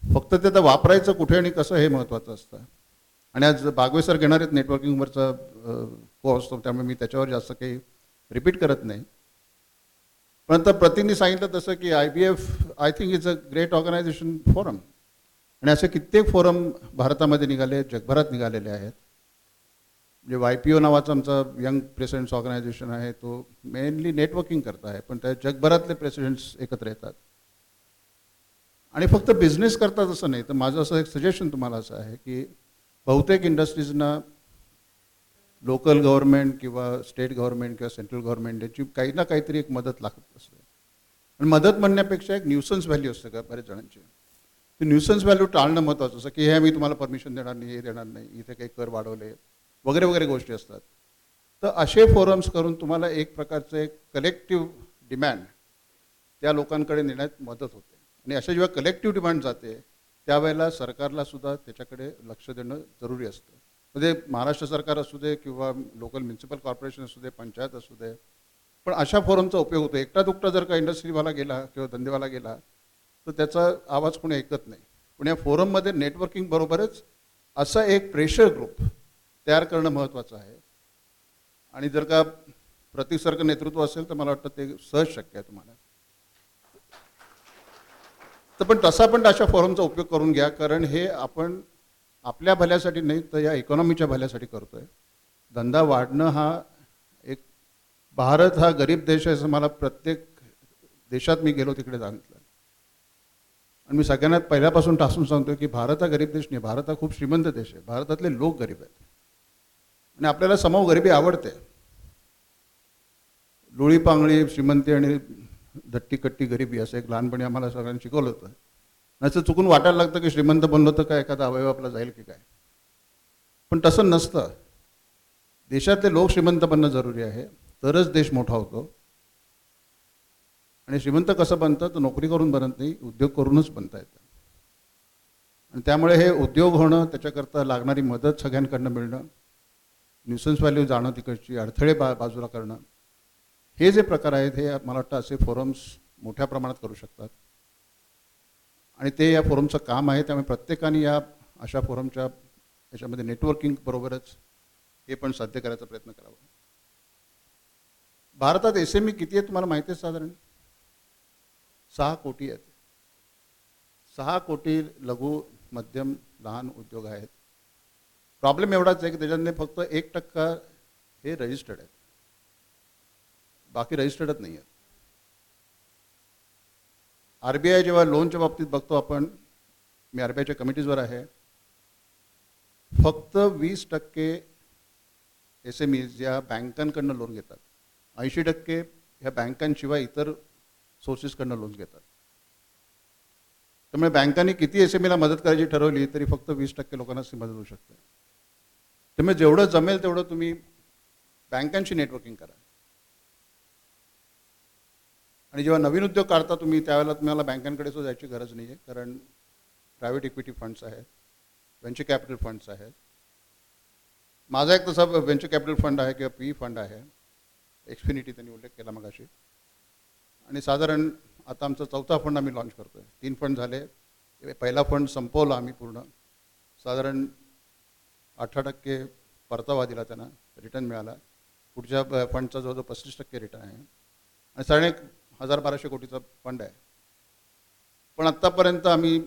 फक्त ते तर वापरायचं कुठे आणि कसं हे महत्त्वाचं असतं. आणि आज बागवे सर घेणार आहेत नेटवर्किंगवरचा कोर्स, त्यामुळे मी त्याच्यावर जास्त काही रिपीट करत नाही. पण आता प्रतीकने सांगितलं तसं की IBF I think is a great organisation forum. आणि असे कित्येक फोरम भारतामध्ये निघाले, जगभरात निघालेले आहेत. म्हणजे YPO नावाचं आमचा यंग प्रेसिडेंट्स ऑर्गनायझेशन आहे, तो मेनली नेटवर्किंग करत आहे, पण त्या जगभरातले प्रेसिडेंट्स एकत्र येतात. आणि फक्त बिझनेस करतात असं नाही. तर माझं असं एक सजेशन तुम्हाला असं आहे की बहुतेक इंडस्ट्रीजना लोकल गव्हर्नमेंट किंवा स्टेट गव्हर्नमेंट किंवा सेंट्रल गव्हर्नमेंट याची काही ना काहीतरी एक मदत लागत असते. आणि मदत म्हणण्यापेक्षा एक न्यूसन्स व्हॅल्यू असते का बऱ्याच जणांची. ती न्यूसन्स व्हॅल्यू टाळणं महत्त्वाचं असतं की हे मी तुम्हाला परमिशन देणार नाही, हे देणार नाही, इथे काही कर वाढवले वगैरे वगैरे गोष्टी असतात. तर असे फोरम्स करून तुम्हाला एक प्रकारचं एक कलेक्टिव्ह डिमॅन्ड त्या लोकांकडे नेण्यात मदत होते. आणि अशा जेव्हा कलेक्टिव्ह डिमांड जाते त्यावेळेला सरकारला सुद्धा त्याच्याकडे लक्ष देणं जरुरी असतं. म्हणजे महाराष्ट्र सरकार असू दे किंवा लोकल म्युन्सिपल कॉर्पोरेशन असू दे, पंचायत असू दे, पण अशा फोरमचा उपयोग होतो. एकटा दुकटा जर का इंडस्ट्रीवाला गेला किंवा धंदेवाला गेला तर त्याचा आवाज कोणी ऐकत नाही. पण या फोरममध्ये नेटवर्किंग बरोबरच असा एक प्रेशर ग्रुप तयार करणं महत्त्वाचं आहे. आणि जर का प्रतीकसारखं नेतृत्व असेल तर मला वाटतं ते सहज शक्य आहे तुम्हाला. तर पण तसा पण अशा फोरमचा उपयोग करून घ्या. कारण हे आपण आपल्या भल्यासाठी नाही तर या इकॉनॉमीच्या भल्यासाठी करतोय. धंदा वाढणं हा भारत हा गरीब देश आहे असं मला प्रत्येक देशात मी गेलो तिकडे सांगितलं. आणि मी सगळ्यांना पहिल्यापासून ठासून सांगतो की भारत हा गरीब देश नाही, भारत हा खूप श्रीमंत देश आहे. भारतातले लोक गरीब आहेत आणि आपल्याला समाव गरिबी आवडते. लोळी पांगळी श्रीमंती आणि धट्टी कट्टी गरिबी असं एक लहानपणी आम्हाला सगळ्यांना शिकवलं होतं. नसं चुकून वाटायला लागतं की श्रीमंत बनलो तर काय एखादा अवयव आपला जाईल की काय, पण तसं नसतं. देशातले लोक श्रीमंत बनणं जरुरी आहे, तरच देश मोठा होतो. आणि श्रीमंत कसं बनतं तर नोकरी करून बनत नाही, उद्योग करूनच बनता येतं. आणि त्यामुळे हे उद्योग होणं, त्याच्याकरता लागणारी मदत सगळ्यांकडनं मिळणं, न्यूसन्स व्हॅल्यू जाणं, तिकडची अडथळे बाजूला करणं, हे जे प्रकार आहेत हे मला वाटतं असे फोरम्स मोठ्या प्रमाणात करू शकतात. आणि ते या फोरमचं काम आहे. त्यामुळे प्रत्येकाने या अशा फोरमच्या याच्यामध्ये नेटवर्किंग बरोबरच हे पण साध्य करायचा प्रयत्न करावा. भारतात SME किती आहेत तुम्हाला माहिती आहे? साधारण 6 कोटी आहेत. 6 कोटी लघु मध्यम लहान उद्योग आहेत. प्रॉब्लेम एवढाच आहे की त्याच्यातले फक्त 1% हे रजिस्टर्ड आहेत, बाकी रजिस्टर्डच नाही आहेत. RBI जेव्हा लोनच्या बाबतीत बघतो आपण, मी RBIच्या कमिटीजवर आहे, फक्त 20% SMEs या बँकांकडनं लोन घेतात, 80% ह्या बँकांशिवाय इतर सोर्सेसकडनं लोन घेतात. त्यामुळे बँकांनी किती SMEला मदत करायची ठरवली तरी फक्त 20% लोकांनाच ती मदत होऊ शकते. त्यामुळे जेवढं जमेल तेवढं तुम्ही बँकांशी नेटवर्किंग करा. आणि जेव्हा नवीन उद्योग काढता तुम्ही त्यावेळेला तुम्हाला बँकांकडे सुद्धा जायची गरज नाही आहे, कारण प्रायव्हेट इक्विटी फंड्स आहेत, व्हेंचर कॅपिटल फंड्स आहेत. माझा एक तसा व्हेंचर कॅपिटल फंड आहे किंवा PE फंड आहे, एक्सफिनिटी त्यांनी उल्लेख केला मगाशी. आणि साधारण आता आमचा 4था फंड आम्ही लॉन्च करतो आहे. 3 फंड झाले. पहिला फंड संपवला आम्ही पूर्ण, साधारण 18% परतावा दिला, त्यांना रिटर्न मिळाला. पुढच्या फंडचा जवळजवळ 35% रिटर्न आहे. आणि साधारण 1,000-1,200 कोटीचा फंड आहे. पण आत्तापर्यंत आम्ही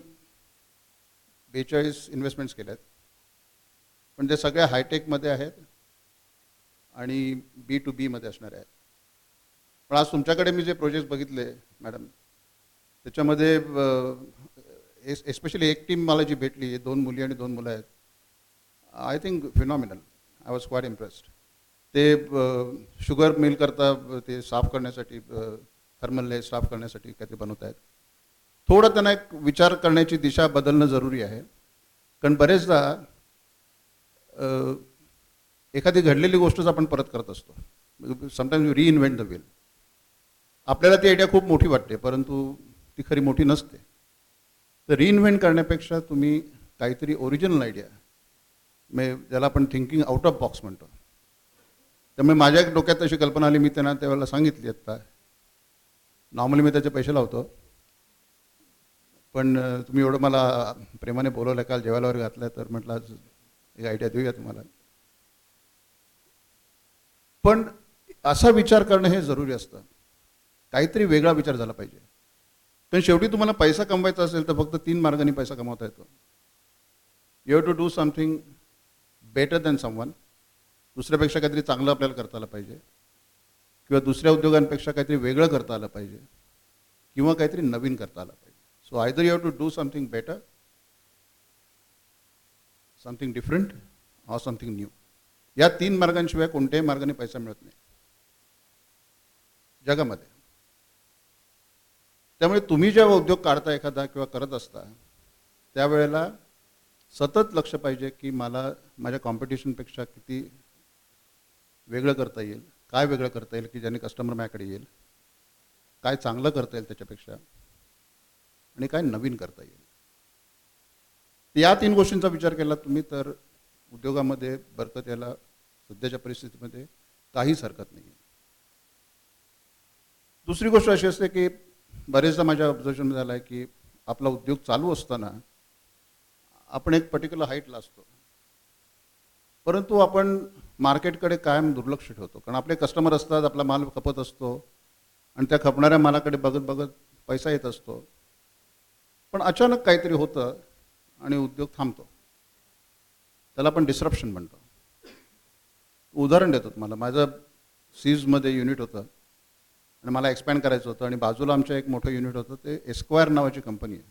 42 इन्व्हेस्टमेंट्स केल्या आहेत, पण ते सगळ्या हायटेकमध्ये आहेत आणि B2B मध्ये असणारे आहेत. पण आज तुमच्याकडे मी जे प्रोजेक्ट बघितले मॅडम, त्याच्यामध्ये एस्पेशली एक टीम मला जी भेटली, 2 मुली आणि 2 मुलं आहेत, I think phenomenal. I was quite impressed. ते शुगर मिल करता ते साफ करण्यासाठी, थर्मल हे साफ करण्यासाठी काहीतरी बनवत आहेत. थोडं त्यांना एक विचार करण्याची दिशा बदलणं जरुरी आहे. कारण बरेचदा एखादी घडलेली गोष्टच आपण परत करत असतो. Sometimes you reinvent the wheel. आपल्याला ती आयडिया खूप मोठी वाटते, परंतु ती खरी मोठी नसते. तर रिइन्व्हेंट करण्यापेक्षा तुम्ही काहीतरी ओरिजिनल आयडिया, म्हणजे ज्याला आपण थिंकिंग आउट ऑफ बॉक्स म्हणतो. त्यामुळे माझ्या डोक्यात अशी कल्पना आली, मी त्यांना त्यावेळेला सांगितली. आत्ता नॉर्मली मी त्याचे पैसे लावतो, पण तुम्ही एवढं मला प्रेमाने बोलवलं, काल जेवायलावर घातलं, तर म्हटलं आज एक आयडिया देऊया तुम्हाला. पण असा विचार करणं हे जरुरी असतं. काहीतरी वेगळा विचार झाला पाहिजे. कारण शेवटी तुम्हाला पैसा कमवायचा असेल तर फक्त 3 मार्गांनी पैसा कमवता येतो. You have to do something better than someone. दुसऱ्यापेक्षा काहीतरी चांगलं आपल्याला करता आलं पाहिजे, किंवा दुसऱ्या उद्योगांपेक्षा काहीतरी वेगळं करता आलं पाहिजे, किंवा काहीतरी नवीन करता आलं पाहिजे. So either you have to do something better, something different, or something new. या 3 मार्गांशिवाय कोणत्याही मार्गाने पैसा मिळत नाही जगामध्ये. त्यामुळे तुम्ही जेव्हा उद्योग काढता एखादा किंवा करत असता, त्यावेळेला सतत लक्ष पाहिजे की मला माझ्या कॉम्पिटिशनपेक्षा किती वेगळं करता येईल, काय वेगळं करता येईल की ज्याने कस्टमर माझ्याकडे येईल, काय चांगलं करता येईल त्याच्यापेक्षा, आणि काय नवीन करता येईल. या 3 गोष्टींचा विचार केला तुम्ही तर उद्योगामध्ये बरकत यायला सध्याच्या परिस्थितीमध्ये काहीच हरकत नाही आहे. दुसरी गोष्ट अशी असते की बरेचदा माझ्या ऑब्झर्वेशन झालं आहे की आपला उद्योग चालू असताना आपण एक पर्टिक्युलर हाईटला असतो, परंतु आपण मार्केटकडे कायम दुर्लक्ष ठेवतो. कारण आपले कस्टमर असतात, आपला माल खपत असतो, आणि त्या खपणाऱ्या मालाकडे बघत बघत पैसा येत असतो. पण अचानक काहीतरी होतं आणि उद्योग थांबतो. त्याला आपण डिस्रप्शन म्हणतो. उदाहरण देतो तुम्हाला. माझं सीजमध्ये युनिट होतं आणि मला एक्सपॅन्ड करायचं होतं आणि बाजूला आमच्या एक मोठं युनिट होतं, ते एस्क्वायर नावाची कंपनी आहे.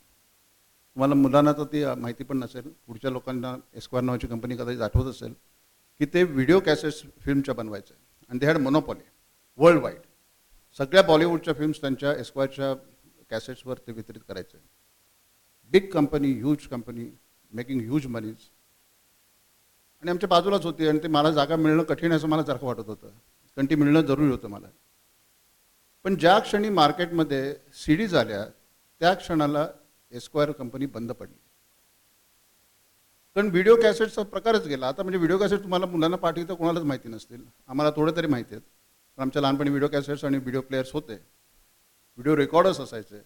तुम्हाला मुलांना तर ती माहिती पण नसेल, पुढच्या लोकांना एस्क्वायर नावाची कंपनी कदाचित आठवत असेल की ते व्हिडिओ कॅसेट्स फिल्मच्या बनवायचं आणि they had monopoly worldwide. सगळ्या बॉलिवूडच्या फिल्म्स त्यांच्या एस्क्वायरच्या कॅसेट्सवर ते वितरित करायचे. Big company, huge company, making huge moneys. आणि आमच्या बाजूलाच होती आणि ते मला जागा मिळणं कठीण असं मला सारखं वाटत होतं, कारण ती मिळणं जरुरी होतं मला. पण ज्या क्षणी मार्केटमध्ये सीडीज आल्या त्या क्षणाला एस्क्वायर कंपनी बंद पडली, कारण व्हिडिओ कॅसेटचा प्रकारच गेला. आता म्हणजे व्हिडिओ कॅसेट तुम्हाला मुलांना पाठवतं कोणालाच माहिती नसतील, आम्हाला थोडे तरी माहिती आहेत. पण आमच्या लहानपणी व्हिडिओ कॅसेट्स आणि व्हिडिओ प्लेयर्स होते, व्हिडिओ रेकॉर्डर्स असायचे.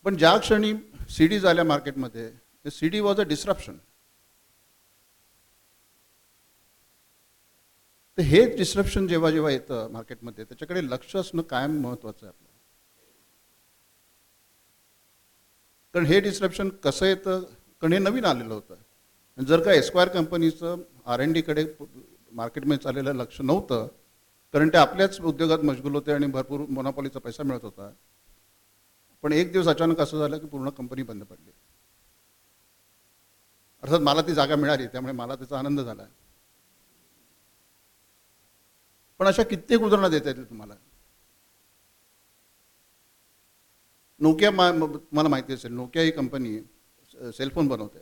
पण ज्या क्षणी सीडीज आल्या मार्केटमध्ये, ते सीडी वॉज अ डिस्रप्शन. तर हे डिस्रप्शन जेव्हा जेव्हा येतं मार्केटमध्ये, त्याच्याकडे लक्ष असणं कायम महत्त्वाचं आहे आपलं. कारण हे डिस्रप्शन कसं येतं, कारण हे नवीन आलेलं होतं. जर का एस्क्वायर कंपनीचं R&Dकडे मार्केटमध्ये चाललेलं लक्ष नव्हतं, कारण ते आपल्याच उद्योगात मशगूल होते आणि भरपूर मोनोपॉलीचा पैसा मिळत होता. पण एक दिवस अचानक असं झालं की पूर्ण कंपनी बंद पडली. अर्थात मला ती जागा मिळाली, त्यामुळे मला त्याचा आनंद झाला. पण अशा कित्येक उदाहरणं देता येतील तुम्हाला. नोकिया, मला माहिती असेल, नोकिया ही कंपनी सेलफोन बनवते,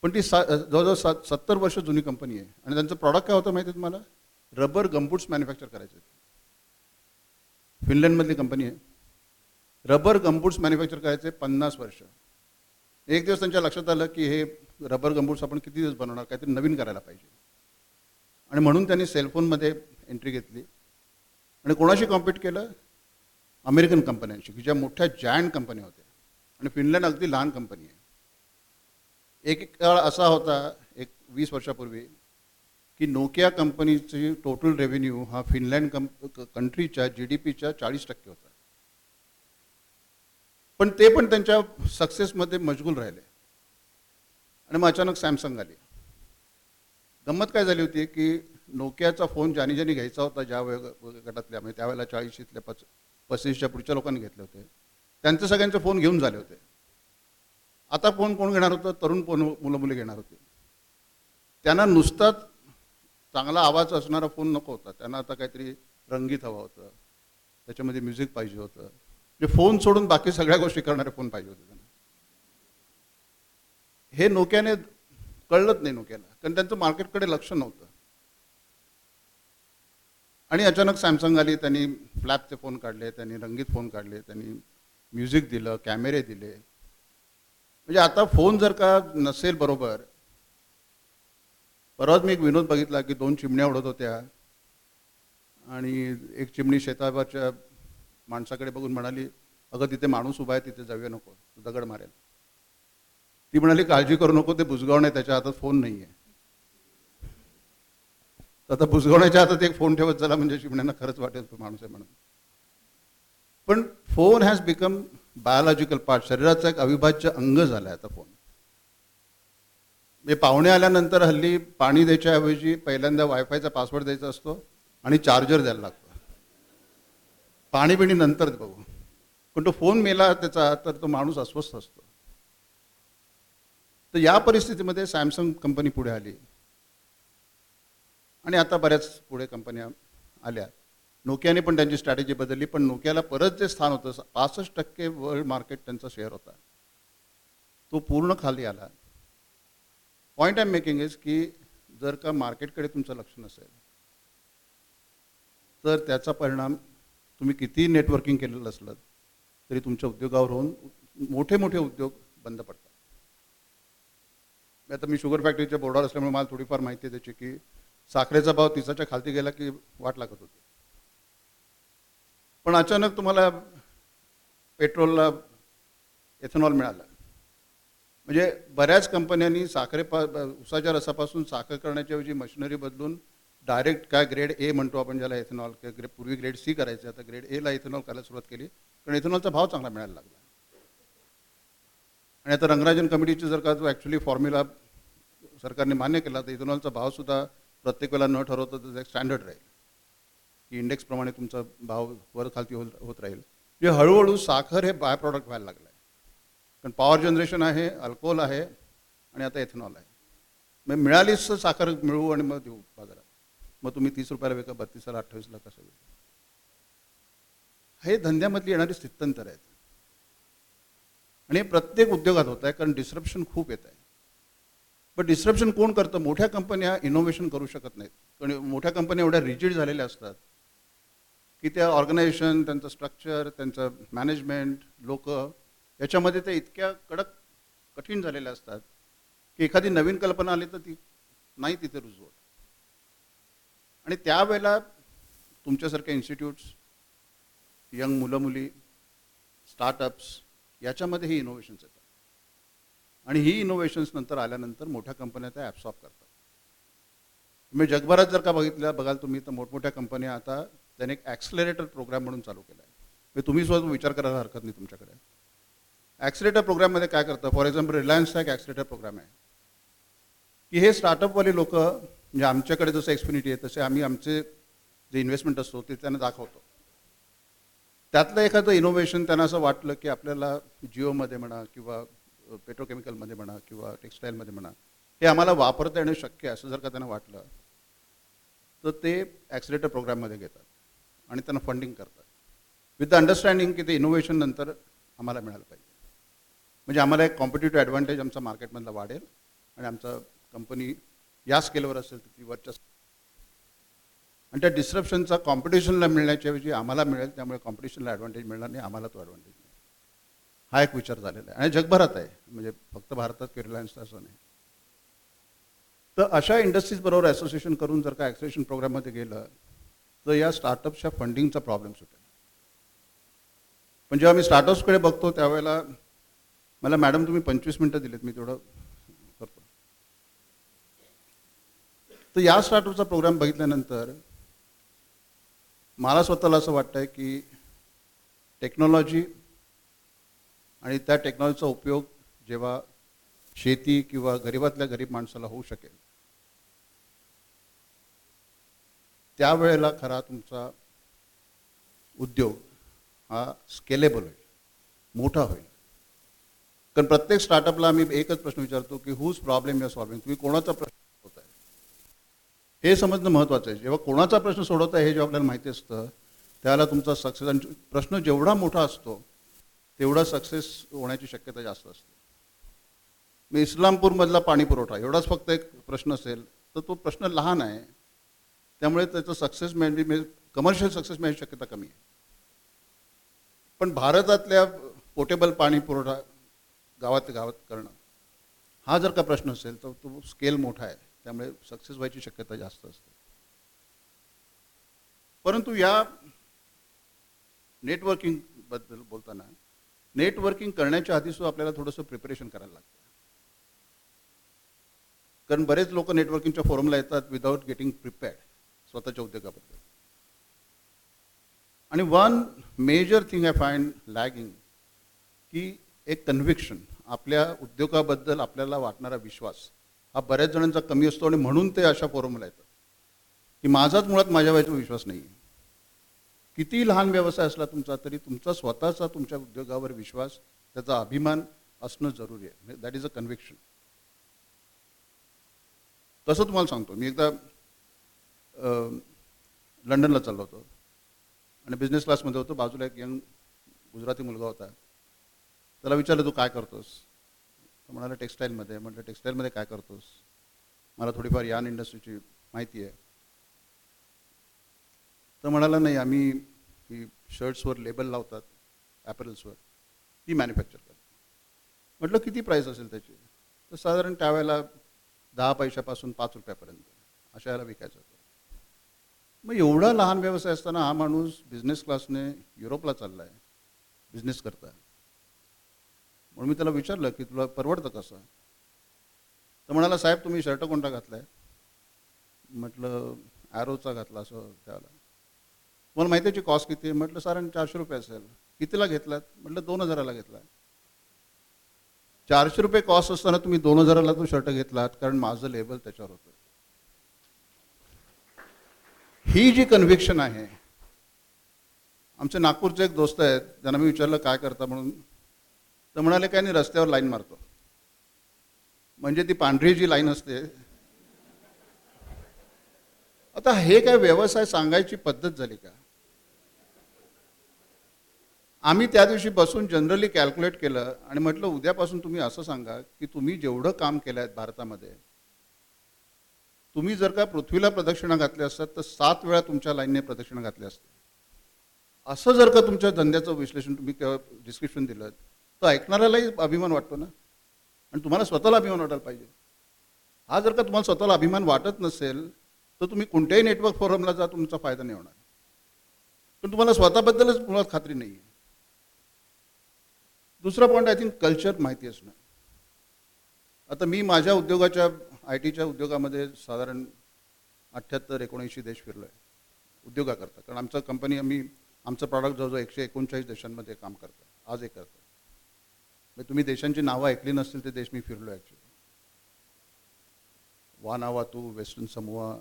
पण ती जवळजवळ 70 वर्ष जुनी कंपनी आहे. आणि त्यांचं प्रॉडक्ट काय होतं माहिती आहे तुम्हाला? रबर गमबूट्स मॅन्युफॅक्चर करायचे. फिनलँडमधली कंपनी आहे, रबर गमबूट्स मॅन्युफॅक्चर करायचे 50 वर्ष. एक दिवस त्यांच्या लक्षात आलं की हे रबर गमबूट्स आपण किती दिवस बनवणार, काहीतरी नवीन करायला पाहिजे. आणि म्हणून त्यांनी सेलफोनमध्ये एंट्री घेतली आणि कोणाशी कॉम्पीट केलं? अमेरिकन कंपन्यांशी, की ज्या मोठ्या जायंट कंपन्या होत्या. आणि फिनलँड अगदी लहान कंपनी आहे. एक काळ असा होता, एक 20 वर्षापूर्वी, की नोकिया कंपनीची टोटल रेव्हेन्यू हा फिनलँड कंट्रीच्या GDPच्या 40% होता. पण ते पण त्यांच्या सक्सेसमध्ये मशगूल राहिले. आणि मग अचानक सॅमसंग आली. गंमत काय झाली होती की नोकियाचा फोन ज्याने घ्यायचा होता, ज्या गटातल्या, म्हणजे त्यावेळेला 40तल्या 35च्या पुढच्या लोकांनी घेतले होते, त्यांचे सगळ्यांचे फोन घेऊन झाले होते. आता फोन कोण घेणार होतं? तरुण मुलं मुली घेणार होते. त्यांना नुसताच चांगला आवाज असणारा फोन नको होता, त्यांना आता काहीतरी रंगीत हवा होतं, त्याच्यामध्ये म्युझिक पाहिजे होतं. म्हणजे फोन सोडून बाकी सगळ्या गोष्टी करणारे फोन पाहिजे होते त्यांना. हे नोकियाने कळलंच नाही नोकियाला, कारण त्यांचं मार्केटकडे लक्ष नव्हतं. आणि अचानक सॅमसंग आली, त्यांनी फ्लॅपचे फोन काढले, त्यांनी रंगीत फोन काढले, त्यांनी म्युझिक दिलं, कॅमेरे दिले. म्हणजे आता फोन जर का नसेल बरोबर. परवाच मी एक विनोद बघितला की 2 चिमण्या उडत होत्या आणि एक चिमणी शेतावरच्या माणसाकडे बघून म्हणाली, अगं तिथे माणूस उभा आहे, तिथे जाऊया नको, दगड मारेल. ती म्हणाली, काळजी करू नको, ते बुजगावणे, त्याच्या हातात फोन नाही आहे. आता बुजगावण्याच्या हातात एक फोन ठेवत झाला म्हणजे चिमण्यांना खरंच वाटेल तो माणूस आहे म्हणून. पण phone has become biological part, शरीराचा एक अविभाज्य अंग झाला आहे आता फोन. म्हणजे पाहुणे आल्यानंतर हल्ली पाणी द्यायच्या ऐवजी पहिल्यांदा वायफायचा पासवर्ड द्यायचा असतो आणि चार्जर द्यायला लागतो. पाणी पिणी नंतर बघू, पण तो फोन मेला त्याचा तर तो माणूस अस्वस्थ असतो. तर या परिस्थितीमध्ये सॅमसंग कंपनी पुढे आली आणि आता बऱ्याच पुढे कंपन्या आल्या. नोकियाने पण त्यांची स्ट्रॅटेजी बदलली, पण नोकियाला परत जे स्थान होतं, 65% वर्ल्ड मार्केट त्यांचा शेअर होता, तो पूर्ण खाली आला. Point I am making is की जर का मार्केटकडे तुमचं लक्ष नसेल तर त्याचा परिणाम, तुम्ही कितीही नेटवर्किंग केलेलं असलं तरी तुमच्या उद्योगावर होऊन मोठे मोठे उद्योग बंद पडतात. आता मी शुगर फॅक्टरीच्या बोर्डावर असल्यामुळे मला थोडीफार माहिती आहे त्याची, की साखरेचा भाव 30च्या खालती गेला की वाट लागत होती. पण अचानक तुम्हाला पेट्रोलला एथेनॉल मिळालं. म्हणजे बऱ्याच कंपन्यांनी उसाच्या रसापासून साखर करण्याच्या ऐवजी मशिनरी बदलून डायरेक्ट काय ग्रेड A म्हणतो आपण ज्याला एथेनॉल, पूर्वी ग्रेड C करायचं, आता ग्रेड A ला इथेनॉल करायला सुरुवात केली, कारण इथेनॉलचा भाव चांगला मिळायला लागला. आणि आता रंगराजन कमिटीची जर का जो ॲक्च्युली फॉर्म्युला सरकारने मान्य केला, तर इथेनॉलचा भावसुद्धा प्रत्येक वेळेला न ठरवता त्याचं एक स्टँडर्ड राहील की इंडेक्सप्रमाणे तुमचा भाव वर खालती होत राहील. म्हणजे हळूहळू साखर हे बाय प्रॉडक्ट व्हायला लागलं आहे. कारण पॉवर जनरेशन आहे, अल्कोहोल आहे आणि आता एथेनॉल आहे. मग मिळालीच तर साखर मिळवू आणि मग देऊ बाजारात. मग तुम्ही 30 रुपयाला विका, 32ला 28ला कसं विका. हे धंद्यामधली येणारी स्थित्यंतर आहेत आणि हे प्रत्येक उद्योगात होत आहे कारण डिस्रप्शन खूप येत आहे. पण डिस्रप्शन कोण करतं? मोठ्या कंपन्या इनोव्हेशन करू शकत नाहीत. कारण मोठ्या कंपन्या एवढ्या रिजिड झालेल्या असतात की त्या ऑर्गनायझेशन, त्यांचं स्ट्रक्चर, त्यांचं मॅनेजमेंट, लोक याच्यामध्ये ते इतक्या कडक कठीण झालेल्या असतात की एखादी नवीन कल्पना आली तर ती नाही तिथे रुजू होत. आणि त्यावेळेला तुमच्यासारख्या इन्स्टिट्यूट्स, यंग मुलं मुली, स्टार्टअप्स याच्यामध्ये ही इनोव्हेशन्स येतात आणि ही इनोव्हेशन्स नंतर आल्यानंतर मोठ्या कंपन्या त्या ॲब्सॉर्ब करतात. तुम्ही जगभरात जर का बघाल तुम्ही तर मोठमोठ्या कंपन्या आता त्याने एक ॲक्सलरेटर प्रोग्राम म्हणून चालू केला आहे. म्हणजे तुम्ही स्वतः विचार करायला हरकत नाही तुमच्याकडे. ॲक्सलरेटर प्रोग्राममध्ये काय करतं? फॉर एक्झाम्पल रिलायन्सचा एक ॲक्सलरेटर प्रोग्राम आहे की हे स्टार्टअपवाले लोक, म्हणजे आमच्याकडे जसं एक्सपिनिटी आहे तसे आम्ही आमचे जे इन्व्हेस्टमेंट असतो ते त्यांना दाखवतो. त्यातलं एखादं इनोव्हेशन त्यांना असं वाटलं की आपल्याला जिओमध्ये म्हणा किंवा पेट्रोकेमिकलमध्ये म्हणा किंवा टेक्स्टाईलमध्ये म्हणा हे आम्हाला वापरता येणं शक्य आहे असं जर का त्यांना वाटलं तर ते ॲक्सलरेटर प्रोग्राममध्ये घेतात आणि त्यांना फंडिंग करतात विथ द अंडरस्टँडिंग की ते इनोव्हेशन नंतर आम्हाला मिळालं पाहिजे. म्हणजे आम्हाला एक कॉम्पिटिटिव्ह ॲडव्हान्टेज आमचा मार्केटमधला वाढेल आणि आमचा कंपनी या स्केलवर असेल तर ती वरच्या आणि त्या डिस्रप्शनचा कॉम्पिटिशनला मिळण्याच्या ऐवजी आम्हाला मिळेल. त्यामुळे कॉम्पिटिशनला ॲडव्हान्टेज मिळणार नाही, आम्हाला तो ॲडव्हान्टेज मिळेल. हा एक विचार झालेला आहे आणि जगभरात आहे, म्हणजे फक्त भारतात की रिलायन्सचा असं नाही. तर अशा इंडस्ट्रीजबरोबर असोसिएशन करून जर का ॲक्सलेरेशन प्रोग्राममध्ये गेलं तर या स्टार्टअप्सच्या फंडिंगचा प्रॉब्लेम सुटेल. पण जेव्हा मी स्टार्टअप्सकडे बघतो त्यावेळेला मला मॅडम तुम्ही 25 मिनटं दिलेत, मी तेवढं करतो. तर या स्टार्टअपचा प्रोग्राम बघितल्यानंतर मला स्वतःला असं वाटतं आहे की टेक्नॉलॉजी आणि त्या टेक्नॉलॉजीचा उपयोग जेव्हा शेती किंवा गरिबातल्या गरीब माणसाला होऊ शकेल त्यावेळेला खरा तुमचा उद्योग हा स्केलेबल होईल, मोठा होईल. कारण प्रत्येक स्टार्टअपला आम्ही एकच प्रश्न विचारतो की whose problem you are solving. तुम्ही कोणाचा प्रश्न सोडवत आहे हे समजणं महत्त्वाचं आहे. जेव्हा कोणाचा प्रश्न सोडवत आहे हे जेव्हा आपल्याला माहिती असतं त्यावेळेला तुमचा सक्सेस, आणि प्रश्न जेवढा मोठा असतो तेवढा सक्सेस होण्याची शक्यता जास्त असते. मी इस्लामपूरमधला पाणी पुरवठा एवढाच फक्त एक प्रश्न असेल तर तो प्रश्न लहान आहे, त्यामुळे त्याचं सक्सेस कमर्शियल सक्सेस मिळण्याची शक्यता कमी आहे. पण भारतातल्या पोर्टेबल पाणी पुरवठा गावात करणं हा जर का प्रश्न असेल तर तो स्केल मोठा आहे, त्यामुळे सक्सेस व्हायची शक्यता जास्त असते. परंतु या नेटवर्किंग बद्दल बोलताना नेटवर्किंग करण्याच्या आधी सुद्धा आपल्याला थोडंसं प्रिपरेशन करायला लागतं. कारण बरेच लोक नेटवर्किंगच्या फोरमला येतात विदाउट गेटिंग प्रिपेअर्ड स्वतःच्या उद्योगाबद्दल. आणि one major thing I find lagging की एक कन्व्हिक्शन, आपल्या उद्योगाबद्दल आपल्याला वाटणारा विश्वास हा बऱ्याच जणांचा कमी असतो आणि म्हणून ते अशा फोरमला येतात की माझाच मुळात माझ्या वयाचा विश्वास नाही आहे. किती लहान व्यवसाय असला तुमचा तरी तुमचा स्वतःचा तुमच्या उद्योगावर विश्वास, त्याचा अभिमान असणं जरुरी आहे. That is a conviction. तसं तुम्हाला सांगतो, मी एकदा लंडनला चाललो होतो आणि बिझनेस क्लासमध्ये होतो. बाजूला एक यंग गुजराती मुलगा होता. त्याला विचारलं तू काय करतोस? तर म्हणाला टेक्स्टाईलमध्ये. म्हटलं टेक्स्टाईलमध्ये काय करतोस? मला थोडीफार यार्न इंडस्ट्रीची माहिती आहे. तर म्हणाला नाही, आम्ही ही शर्ट्सवर लेबल लावतात ॲपरल्सवर, ती मॅन्युफॅक्चर करतो. म्हटलं किती प्राईस असेल त्याची? तर साधारण त्यावेळेला 10 पैशापासून 5 रुपयापर्यंत अशा याला विकायचं होतं. मग एवढा लहान व्यवसाय असताना हा माणूस बिझनेस क्लासने युरोपला चालला आहे बिझनेस करता. म्हणून मी त्याला विचारलं की तुला परवडतं कसं? तर म्हणाला साहेब तुम्ही शर्ट कोणता घातला आहे? म्हटलं ॲरोचा घातला असं त्याला. तुम्हाला माहिती याची कॉस्ट किती आहे? म्हटलं साधारण 400 रुपये असेल. कितीला घेतलात? म्हटलं 2000ला घेतला. 400 रुपये कॉस्ट असताना तुम्ही 2000ला तो शर्ट घेतलात कारण माझं लेबल त्याच्यावर होतं. ही जी कन्व्हिक्शन आहे, आमचे नागपूरचे एक दोस्त आहेत, त्यांना मी विचारलं काय करता म्हणून, तर म्हणाले काय नाही, रस्त्यावर लाईन मारतो. म्हणजे ती पांढरी जी लाईन असते. आता हे काय व्यवसाय सांगायची पद्धत झाली का? आम्ही त्या दिवशी बसून जनरली कॅल्क्युलेट केलं आणि म्हटलं उद्यापासून तुम्ही असं सांगा की तुम्ही जेवढं काम केलं आहे भारतामध्ये, तुम्ही जर का पृथ्वीला प्रदक्षिणा घातल्या असतात तर 7 वेळा तुमच्या लाईनने प्रदक्षिणा घातल्या असते. असं जर का तुमच्या धंद्याचं विश्लेषण तुम्ही डिस्क्रिप्शन दिलं तर ऐकणाऱ्यालाही अभिमान वाटतो ना, आणि तुम्हाला स्वतःला अभिमान वाटायला पाहिजे. हा जर का तुम्हाला स्वतःला अभिमान वाटत नसेल तर तुम्ही कोणत्याही नेटवर्क फोरमला जा, तुमचा फायदा नाही होणार. पण तुम्हाला स्वतःबद्दलच मुळात खात्री नाही आहे. दुसरा पॉईंट आय थिंक कल्चर माहिती असणं. आता मी माझ्या उद्योगाच्या IT च्या उद्योगामध्ये साधारण 78-79 देश फिरलो आहे उद्योगाकरता, कारण आमचं कंपनी आमचं प्रॉडक्ट जवळजवळ 139 देशांमध्ये काम करतं आज एक करतं. म्हणजे तुम्ही देशांची नावं ऐकली नसतील ते देश मी फिरलो आहे ॲक्च्युली. वानावातू, वेस्टर्न समोआ,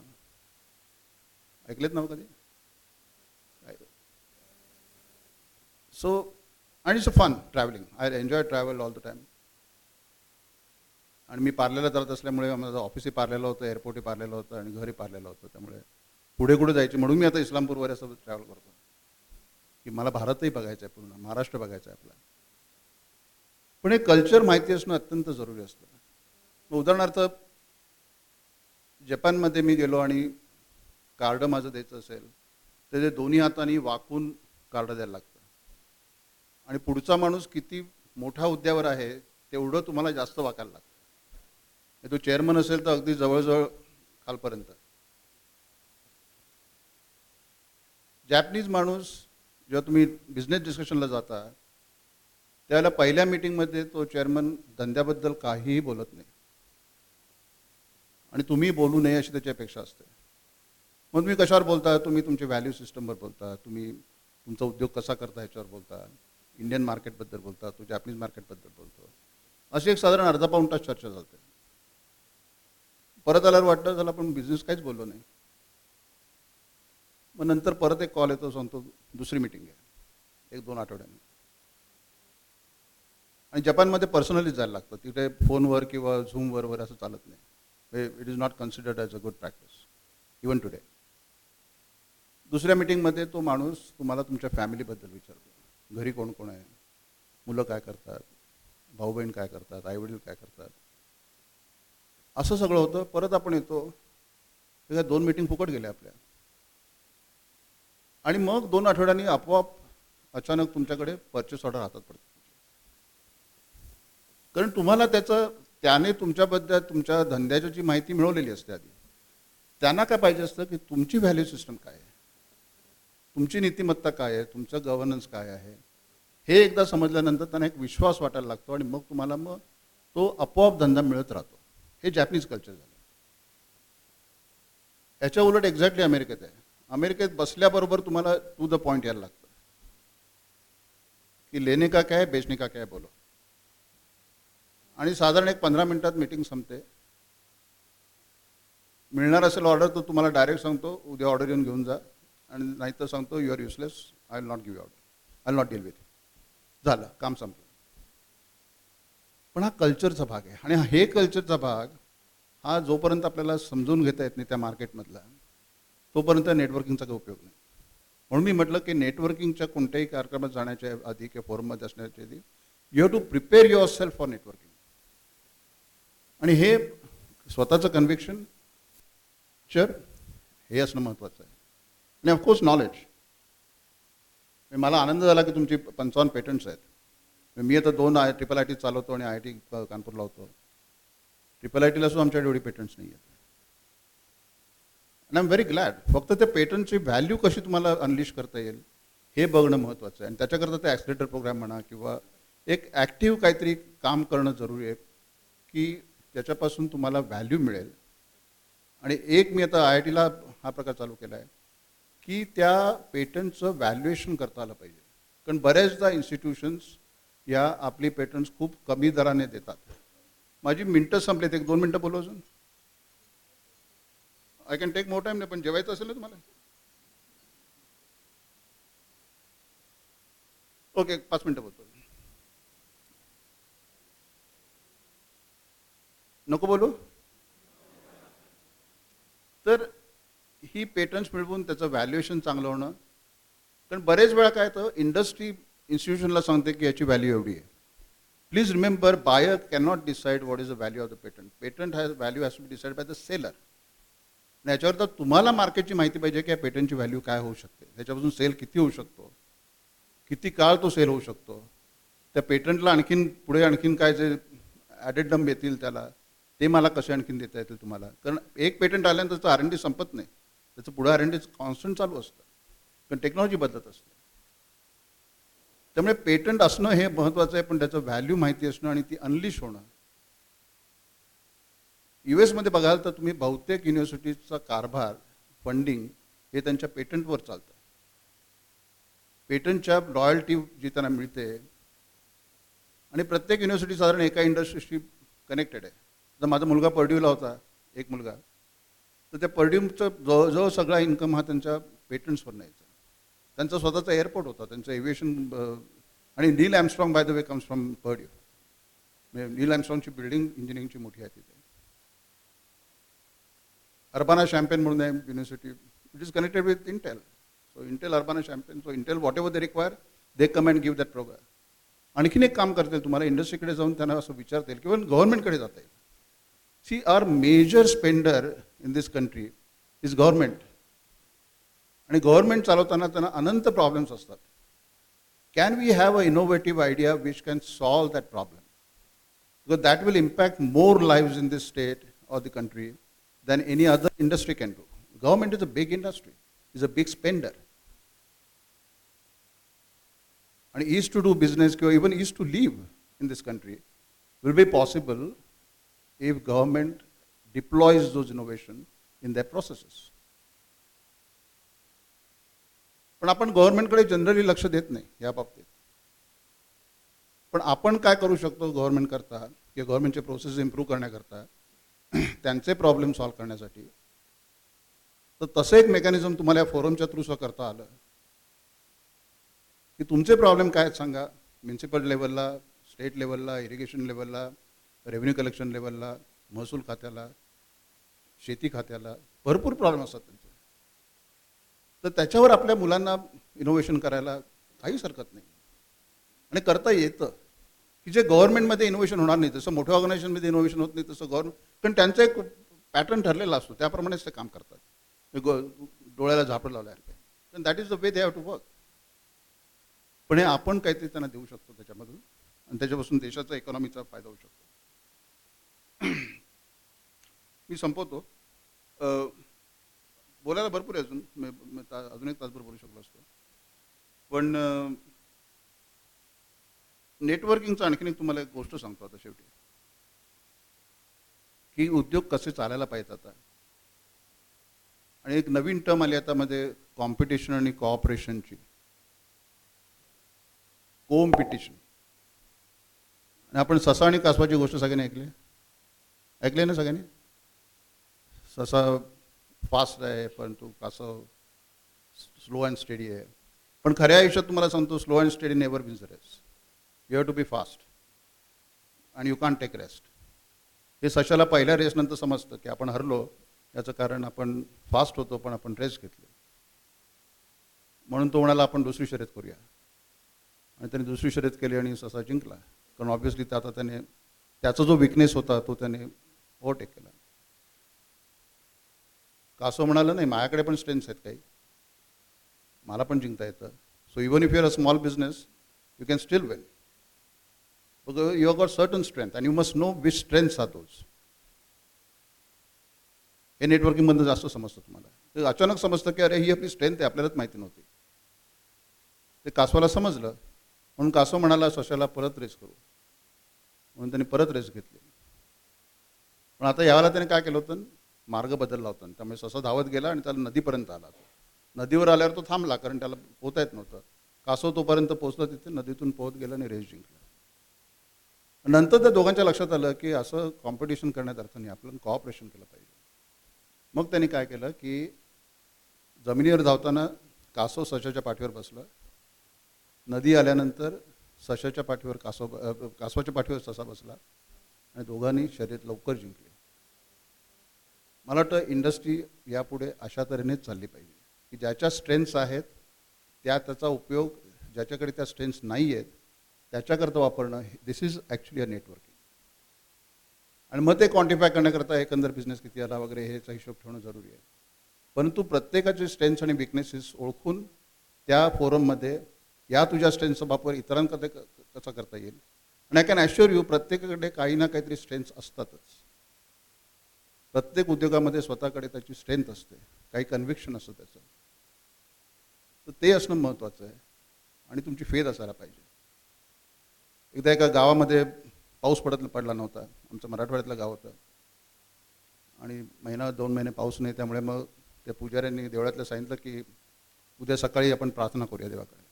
ऐकलेत नाव कधी? सो आणि it's a fun travelling. I enjoy travel all the time. आणि मी पार्ल्याला जात असल्यामुळे माझं ऑफिसही पार्ल्याला होतं, एअरपोर्टही पार्ल्याला होतं आणि घरही पार्ल्याला होतं. त्यामुळे पुढे कुठे जायचे म्हणून मी आता इस्लामपूरवर असं ट्रॅव्हल करतो की मला भारतही बघायचं आहे, पूर्ण महाराष्ट्र बघायचं आहे आपला. पण हे कल्चर माहिती असणं अत्यंत जरुरी असतं. उदाहरणार्थ जपानमध्ये मी गेलो आणि कार्ड माझं द्यायचं असेल तर ते दोन्ही हातांनी वाकून कार्ड द्यायला लागतं. आणि पुढचा माणूस किती मोठ्या हुद्द्यावर आहे तेवढं तुम्हाला जास्त वाकायला लागतं. तो चेअरमन असेल तर अगदी जवळजवळ खालपर्यंत. जॅपनीज माणूस जेव्हा तुम्ही बिझनेस डिस्कशनला जाता त्यावेळेला पहिल्या मीटिंगमध्ये तो चेअरमन धंद्याबद्दल काहीही बोलत नाही आणि तुम्ही बोलू नये अशी त्याची अपेक्षा असते. मग तुम्ही कशावर बोलता? तुम्ही तुमच्या व्हॅल्यू सिस्टमवर बोलता, तुम्ही तुमचा उद्योग कसा करता ह्याच्यावर बोलता, इंडियन मार्केटबद्दल बोलता, तो जॅपनीज मार्केटबद्दल बोलतो. अशी एक साधारण अर्धा पाऊण तास चर्चा चालते. परत आल्यावर वाटतं झालं आपण बिझनेस काहीच बोललो नाही. मग नंतर परत एक कॉल येतो, सांगतो दुसरी मीटिंग आहे 1-2 आठवड्यांनी. आणि जपानमध्ये पर्सनली जायला लागतं, तिथे फोनवर किंवा झूमवर असं चालत नाही. It is not considered as a good practice even today. दुसऱ्या मीटिंगमध्ये तो माणूस तुम्हाला तुमच्या फॅमिलीबद्दल विचारतो, घरी कोण कोण आहे, मुलं काय करतात, भाऊ बहीण काय करतात, आईवडील काय करतात, असं सगळं होतं. परत आपण येतो, त्या 2 मीटिंग फुकट गेल्या आपल्या. आणि मग 2 आठवड्यांनी आपोआप अचानक तुमच्याकडे परचेस ऑर्डर हातात पडते. कारण तुम्हाला त्याने तुमच्याबद्दल तुमच्या धंद्याची जी माहिती मिळवलेली असते आधी. त्यांना काय पाहिजे असतं की तुमची व्हॅल्यू सिस्टम काय आहे, तुमची नीतिमत्ता काय आहे, तुमचं गव्हर्नन्स काय आहे, हे एकदा समजल्यानंतर त्यांना एक विश्वास वाटायला लागतो आणि मग तुम्हाला तो आपोआप धंदा मिळत राहतो. हे जॅपनीज कल्चर झालं. याच्या उलट एक्झॅक्टली अमेरिकेत आहे. अमेरिकेत बसल्याबरोबर तुम्हाला टू द पॉइंट यायला लागतं की लेने का क्या है, बेचने का क्या है बोलो. आणि साधारण एक 15 मिनिटात मीटिंग संपते. मिळणार असेल ऑर्डर तर तुम्हाला डायरेक्ट सांगतो उद्या ऑर्डर येऊन घेऊन जा, आणि नाहीतर सांगतो you are useless, I will not give order, I will not deal with you. झालं, काम संपलं. पण हा कल्चरचा भाग आहे. आणि हे कल्चरचा भाग हा जोपर्यंत आपल्याला समजून घेता येत नाही त्या मार्केटमधला, तोपर्यंत नेटवर्किंगचा काही उपयोग नाही. म्हणून मी म्हटलं की नेटवर्किंगच्या कोणत्याही कार्यक्रमात जाण्याच्या आधी किंवा फोरममध्ये असण्याच्या आधी you have to prepare yourself for networking. आणि हे स्वतःचं कन्व्हिक्शन हे असणं महत्त्वाचं आहे. आणि ऑफकोर्स नॉलेज. मला आनंद झाला की तुमची 55 पेटंट्स आहेत. मी आता 2 IIT चालवतो आणि IIT कानपूरला होतो. IITला सुद्धा आमच्याकडे एवढी पेटंट्स नाही आहेत. आणि आय एम व्हेरी ग्लॅड. फक्त त्या पेटंटची व्हॅल्यू कशी तुम्हाला अनलिश करता येईल हे बघणं महत्त्वाचं आहे. आणि त्याच्याकरता ते ॲक्सिलेटर प्रोग्राम म्हणा किंवा एक ॲक्टिव्ह काहीतरी काम करणं जरुरी आहे की त्याच्यापासून तुम्हाला व्हॅल्यू मिळेल. आणि एक मी आता IITला हा प्रकार चालू केला आहे की त्या पेटंटचं व्हॅल्युएशन करता आलं पाहिजे. कारण बऱ्याचदा इन्स्टिट्यूशन्स या आपली पेटंट्स खूप कमी दराने देतात. माझी मिनटं संपलेत, 1-2 मिनटं बोलू अजून. I can take more time. नाही पण जेवायचं असेल ना तुम्हाला. ओके 5 मिनटं बोलतो. नको बोलू. तर ही पेटंट्स मिळवून त्याचं व्हॅल्युएशन चांगलं होणं. कारण बरेच वेळा काय तर इंडस्ट्री इन्स्टिट्यूशनला सांगते की याची व्हॅल्यू एवढी आहे. Please remember, buyer cannot decide what is the value of the patent. Patent has value has to be decide by the seller. याच्यावर तर तुम्हाला मार्केटची माहिती पाहिजे की या पेटंटची व्हॅल्यू काय होऊ शकते, त्याच्यापासून सेल किती होऊ शकतो, किती काळ तो सेल होऊ शकतो, त्या पेटंटला आणखीन पुढे आणखीन काय जे ॲडेडम येतील त्याला ते मला कसे आणखीन देता येतील तुम्हाला. कारण एक पेटंट आल्यानंतर त्याचं R&D संपत नाही, त्याचं पुढे R&D कॉन्स्टंट चालू असतं, कारण टेक्नॉलॉजी बदलत असते. त्यामुळे पेटंट असणं हे महत्त्वाचं आहे, पण त्याचं व्हॅल्यू माहिती असणं आणि ती अनलिश होणं. US मध्ये बघाल तर तुम्ही बहुतेक युनिव्हर्सिटीजचा कारभार फंडिंग हे त्यांच्या पेटंटवर चालतं. पेटंटच्या रॉयल्टी जी त्यांना मिळते आणि प्रत्येक युनिव्हर्सिटी साधारण एका इंडस्ट्रीशी कनेक्टेड आहे. जर माझा मुलगा पर्ड्यूला होता, एक मुलगा, तर त्या पर्ड्यूचा जवळजवळ सगळा इन्कम हा त्यांच्या पेटंट्सवर न्यायचा. त्यांचा स्वतःचा एअरपोर्ट होता, त्यांचं एव्हिएशन. आणि Neil Armstrong by the way comes from Purdue. म्हणजे नील ॲमस्ट्रॉंगची बिल्डिंग इंजिनिअरिंगची मोठी आहे तिथे. अर्बाना शॅम्पेन म्हणून आहे university, it is connected with Intel. So Intel Urbana Champaign, so Intel whatever they require they come and give that programme. आणखीन एक काम करतील, तुम्हाला इंडस्ट्रीकडे जाऊन त्यांना असं विचारतील किंवा गव्हर्नमेंटकडे जाता येईल. See our major spender in this country is government. आणि गव्हर्नमेंट चालवताना त्यांना अनंत प्रॉब्लेम्स असतात. Can we have a innovative idea which can solve that problem, because that will impact more lives in this state or the country than any other industry can do. Government is a big industry, is a big spender. And ease to do business, even ease to live in this country will be possible if government deploys those innovation in their processes. पण आपण गव्हर्नमेंटकडे जनरली लक्ष देत नाही या बाबतीत. पण आपण काय करू शकतो गव्हर्नमेंट करता किंवा गव्हर्नमेंटचे प्रोसेस इम्प्रूव्ह करण्याकरता, त्यांचे प्रॉब्लेम सॉल्व्ह करण्यासाठी. तर तसं एक मेकॅनिझम तुम्हाला या फोरमच्या थ्रू करता आलं की तुमचे प्रॉब्लेम काय आहेत सांगा. म्युन्सिपल लेवलला, स्टेट लेवलला, इरिगेशन लेवलला, रेव्हेन्यू कलेक्शन लेवलला, महसूल खात्याला, शेती खात्याला भरपूर प्रॉब्लेम असतात त्यांचे. तर त्याच्यावर आपल्या मुलांना इनोव्हेशन करायला काहीच हरकत नाही आणि करता येतं. की जे गव्हर्नमेंटमध्ये इनोव्हेशन होणार नाही, जसं मोठ्या ऑर्गनायझेशनमध्ये इनोव्हेशन होत नाही, तसं कारण त्यांचा एक पॅटर्न ठरलेला असतो, त्याप्रमाणेच ते काम करतात. डोळ्याला झापड लावल्यासारखं. तर that is the way they have to work. पण हे आपण काहीतरी त्यांना देऊ शकतो त्याच्यामधून, आणि त्याच्यापासून देशाचा इकॉनॉमीचा फायदा होऊ शकतो. मी संपवतो. बोलायला भरपूर आहे अजून, अजून एक तासभर बोलू शकलो असतो. पण नेटवर्किंगचं आणखीन एक तुम्हाला एक गोष्ट सांगतो आता शेवटी, की उद्योग कसे चालायला पाहिजेत आता. आणि एक नवीन टर्म आली आता मध्ये, कॉम्पिटिशन आणि कोऑपरेशनची. कॉम्पिटिशन. आणि आपण ससा आणि कासवाची गोष्ट सगळ्यांनी ऐकले ना सगळ्यांनी. ससा फास्ट आहे परंतु कासव स्लो अँड स्टेडी आहे. पण खऱ्या आयुष्यात तुम्हाला सांगतो, slow and steady never wins the race. You have to be fast आणि यू कॅन्ट टेक रेस्ट. हे सशाला पहिल्या रेसनंतर समजतं की आपण हरलो, याचं कारण आपण फास्ट होतो पण आपण रेस्ट घेतली. म्हणून तो म्हणाला आपण दुसरी शर्यत करूया. आणि त्याने दुसरी शर्यत केली आणि ससा जिंकला. कारण ऑब्व्हियसली आता त्याने त्याचा जो विकनेस होता तो त्याने ओव्हरटेक केला. कासव म्हणाला नाही, माझ्याकडे पण स्ट्रेंथ्स आहेत काही, मला पण जिंकता येतं. So even if you are a small business you can still win. Because you have got certain strength and you must know which strengths are those. हे नेटवर्किंगमधून जास्त समजतं तुम्हाला. ते अचानक समजतं की अरे ही आपली स्ट्रेंथ आहे, आपल्यालाच माहिती नव्हती. ते कासवाला समजलं म्हणून कासव म्हणाला सशाला परत रेस करू, म्हणून त्यांनी परत रेस घेतली. पण आता यावेळेला त्याने काय केलं होतं, मार्ग बदलला होता. त्यामुळे ससा धावत गेला आणि त्याला नदीपर्यंत आला. नदीवर आल्यावर तो थांबला कारण त्याला पोहता येत नव्हतं. कासव तोपर्यंत पोहोचला, तिथे नदीतून पोहत गेला आणि रेस जिंकला. नंतर त्या दोघांच्या लक्षात आलं की असं कॉम्पिटिशन करण्यात अर्थ नाही, आपल्याला कॉऑपरेशन केलं पाहिजे. मग त्यांनी काय केलं की जमिनीवर धावताना कासव सशाच्या पाठीवर बसलं नदी आल्यानंतर सशाच्या पाठीवर कासवाच्या पाठीवर ससा बसला आणि दोघांनी शर्यत लवकर जिंकली. मला वाटतं इंडस्ट्री यापुढे अशा तऱ्हेनेच चालली पाहिजे की ज्याच्या स्ट्रेंथ्स आहेत त्याचा उपयोग ज्याच्याकडे त्या स्ट्रेंथ्स नाही आहेत त्याच्याकरता वापरणं, दिस इज ॲक्च्युली अ नेटवर्किंग. आणि मग ते क्वांटिफाय करण्याकरता एकंदर बिझनेस किती आला वगैरे ह्याचा हिशोब ठेवणं जरुरी आहे. परंतु प्रत्येकाचे स्ट्रेंथ्स आणि विकनेसेस ओळखून त्या फोरममध्ये या तुझ्या स्ट्रेंथचा वापर इतरांकडे कसा करता येईल. आणि आय कॅन ॲश्युअर यू प्रत्येकाकडे काही ना काहीतरी स्ट्रेंथ्स असतातच. प्रत्येक उद्योगामध्ये स्वतःकडे त्याची स्ट्रेंथ असते, काही कन्व्हिक्शन असतं त्याचं. तर ते असणं महत्त्वाचं आहे आणि तुमची फेथ असायला पाहिजे. एकदा एका गावामध्ये पाऊस पडला नव्हता. आमचं मराठवाड्यातलं गाव होतं आणि 1-2 महिने पाऊस नाही. त्यामुळे मग त्या पुजाऱ्यांनी देवळातलं सांगितलं की उद्या सकाळी आपण प्रार्थना करूया देवाकडे.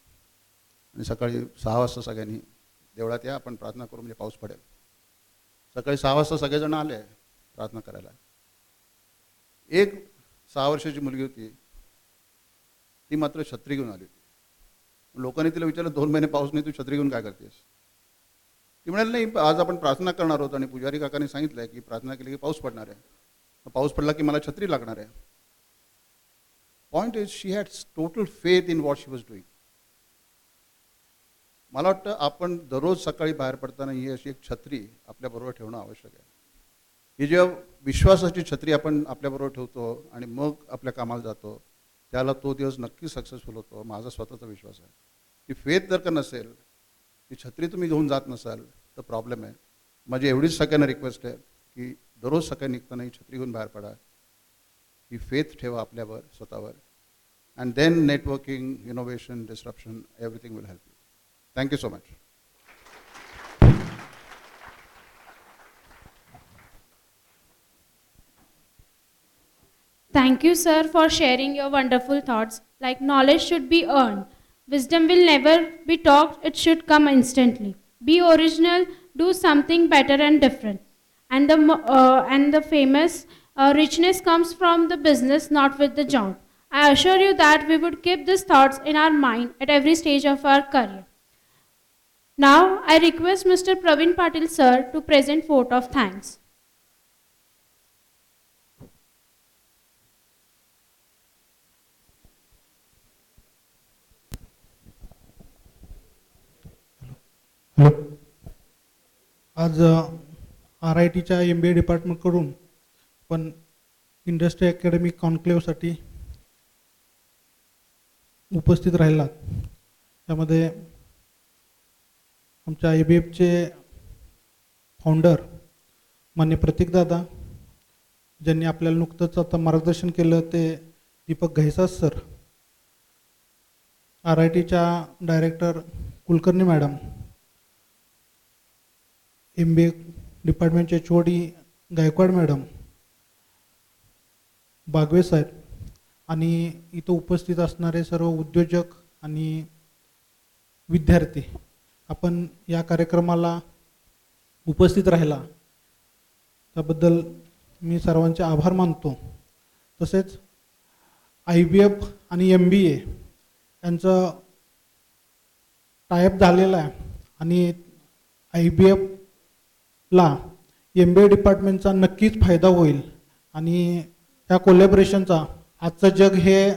आणि सकाळी 6 वाजता सगळ्यांनी देवळात या, आपण प्रार्थना करू म्हणजे पाऊस पडेल. सकाळी 6 वाजता सगळेजण आले प्रार्थना करायला. एक 6 वर्षाची मुलगी होती, ती मात्र छत्री घेऊन आली होती. लोकांनी तिला विचारलं 2 महिने पाऊस नाही, तू छत्री घेऊन काय करतेस? ती म्हणाली नाही, आज आपण प्रार्थना करणार आहोत आणि पुजारी काकांनी सांगितलं आहे की प्रार्थना केली की पाऊस पडणार आहे. पाऊस पडला की मला छत्री लागणार आहे. Point is she had total faith in what she was doing. मला वाटतं आपण दररोज सकाळी बाहेर पडताना ही अशी एक छत्री आपल्याबरोबर ठेवणं आवश्यक आहे. ही जेव्हा विश्वासाची छत्री आपण आपल्याबरोबर ठेवतो आणि मग आपल्या कामाला जातो त्याला तो दिवस नक्की सक्सेसफुल होतो. माझा स्वतःचा विश्वास आहे. ती फेथ जर का नसेल, ती छत्री तुम्ही घेऊन जात नसाल तर प्रॉब्लेम आहे. माझी एवढीच सगळ्यांना रिक्वेस्ट आहे की दररोज सकाळी निघताना ही छत्री घेऊन बाहेर पडा. ही फेथ ठेवा आपल्यावर, स्वतःवर. And then networking, innovation, disruption, everything will help you. Thank you so much. Thank you, sir, for sharing your wonderful thoughts. Like knowledge should be earned. Wisdom will never be talked, it should come instantly. Be original, do something better and different. And the famous richness comes from the business, not with the job. I assure you that we would keep these thoughts in our mind at every stage of our career. Now, I request Mr. Praveen Patil, sir, to present vote of thanks. Hello. आज RITच्या MBA डिपार्टमेंटकडून पण इंडस्ट्री अकॅडमी कॉन्क्लेव्हसाठी उपस्थित राहिलात. त्यामध्ये आमच्या IBFचे फाउंडर मान्य प्रतीकदादा, ज्यांनी आपल्याला नुकतंच आता मार्गदर्शन केलं ते दीपक घैसास सर, RITच्या डायरेक्टर कुलकर्णी मॅडम, MBA डिपार्टमेंटचे HOD गायकवाड मॅडम, बागवे साहेब आणि इथं उपस्थित असणारे सर्व उद्योजक आणि विद्यार्थी. आपण या कार्यक्रमाला उपस्थित राहिला त्याबद्दल मी सर्वांचे आभार मानतो. तसेच IBF आणि MBA यांचं टायअप झालेलं आहे आणि IBFला MBA डिपार्टमेंटचा नक्कीच फायदा होईल. आणि ह्या कोलॅबरेशनचा, आजचं जग हे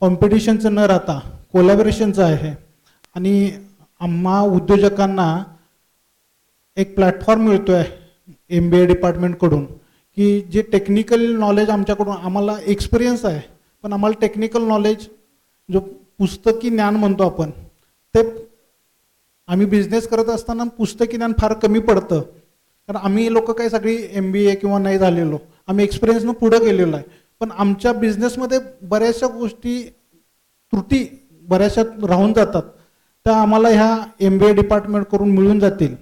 कॉम्पिटिशनचं न राहता कोलॅबरेशनचं आहे आणि आम्हा उद्योजकांना एक प्लॅटफॉर्म मिळतो आहे MBA डिपार्टमेंटकडून की जे टेक्निकल नॉलेज आमच्याकडून, आम्हाला एक्सपिरियन्स आहे पण आम्हाला टेक्निकल नॉलेज जो पुस्तकी ज्ञान म्हणतो आपण, ते आम्ही बिझनेस करत असताना पुस्तकी ज्ञान फार कमी पडतं. कारण आम्ही लोक काही सगळी MBA किंवा नाही झालेलो, आम्ही एक्सपिरियन्सनं पुढं गेलेलो आहे. पण आमच्या बिझनेसमध्ये बऱ्याचशा गोष्टी, त्रुटी बऱ्याचशा राहून जातात, त्या आम्हाला ह्या MBA डिपार्टमेंटकडून मिळून जातील.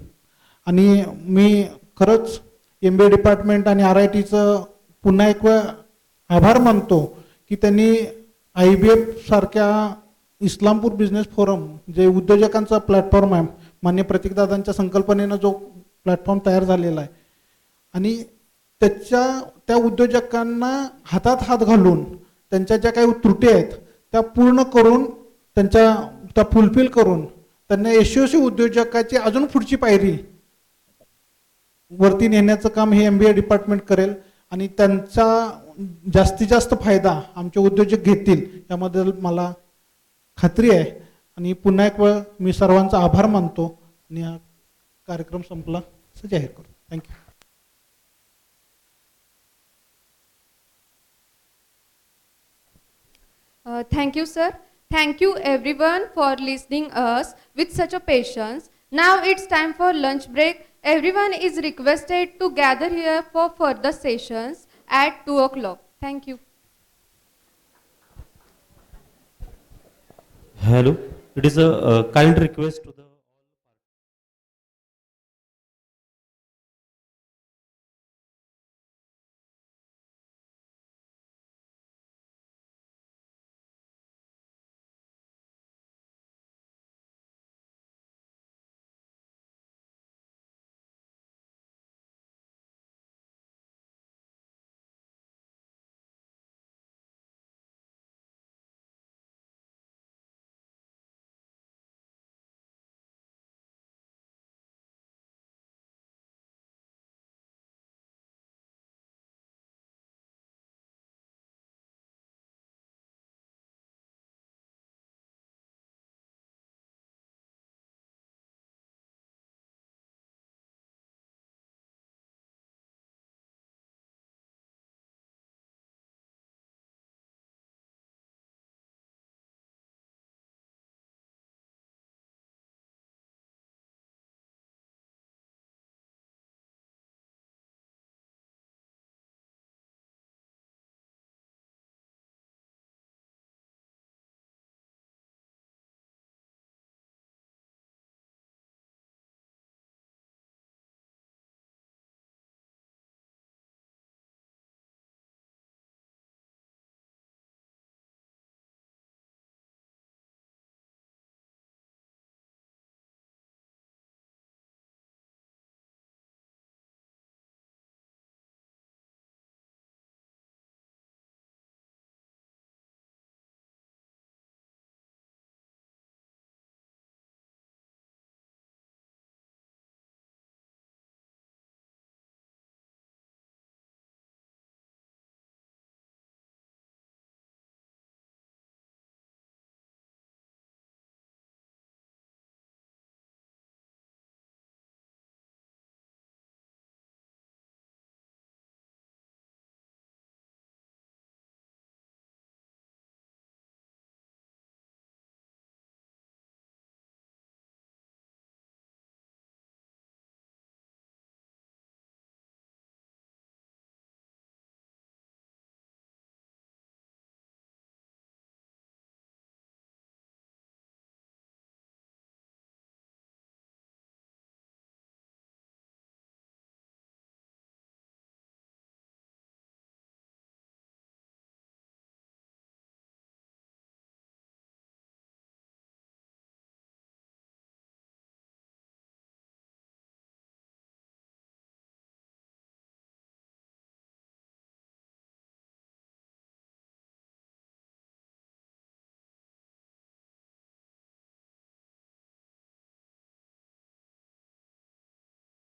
आणि मी खरंच MBA डिपार्टमेंट आणि RITचं पुन्हा एक वेळ आभार मानतो की त्यांनी IBF सारख्या इस्लामपूर बिझनेस फोरम, जे उद्योजकांचा प्लॅटफॉर्म आहे, मान्य प्रतीकदादांच्या संकल्पनेनं जो प्लॅटफॉर्म तयार झालेला आहे, आणि त्या उद्योजकांना हातात हात घालून त्यांच्या ज्या काही त्रुटी आहेत त्या पूर्ण करून त्यांच्या त्या फुलफिल करून त्यांना यशस्वी उद्योजकाची अजून पुढची पायरी वरती नेण्याचं काम हे MBA डिपार्टमेंट करेल आणि त्यांचा जास्तीत जास्त फायदा आमचे उद्योजक घेतील याबद्दल मला खात्री आहे. आणि पुन्हा एक वेळ मी सर्वांचा आभार मानतो आणि हा कार्यक्रम संपला असं जाहीर करतो. Thank you. Thank you, sir. Thank you everyone for listening us with such a patience. Now it's time for lunch break. Everyone is requested to gather here for further sessions at 2 o'clock. Thank you. Hello. It is a kind request to the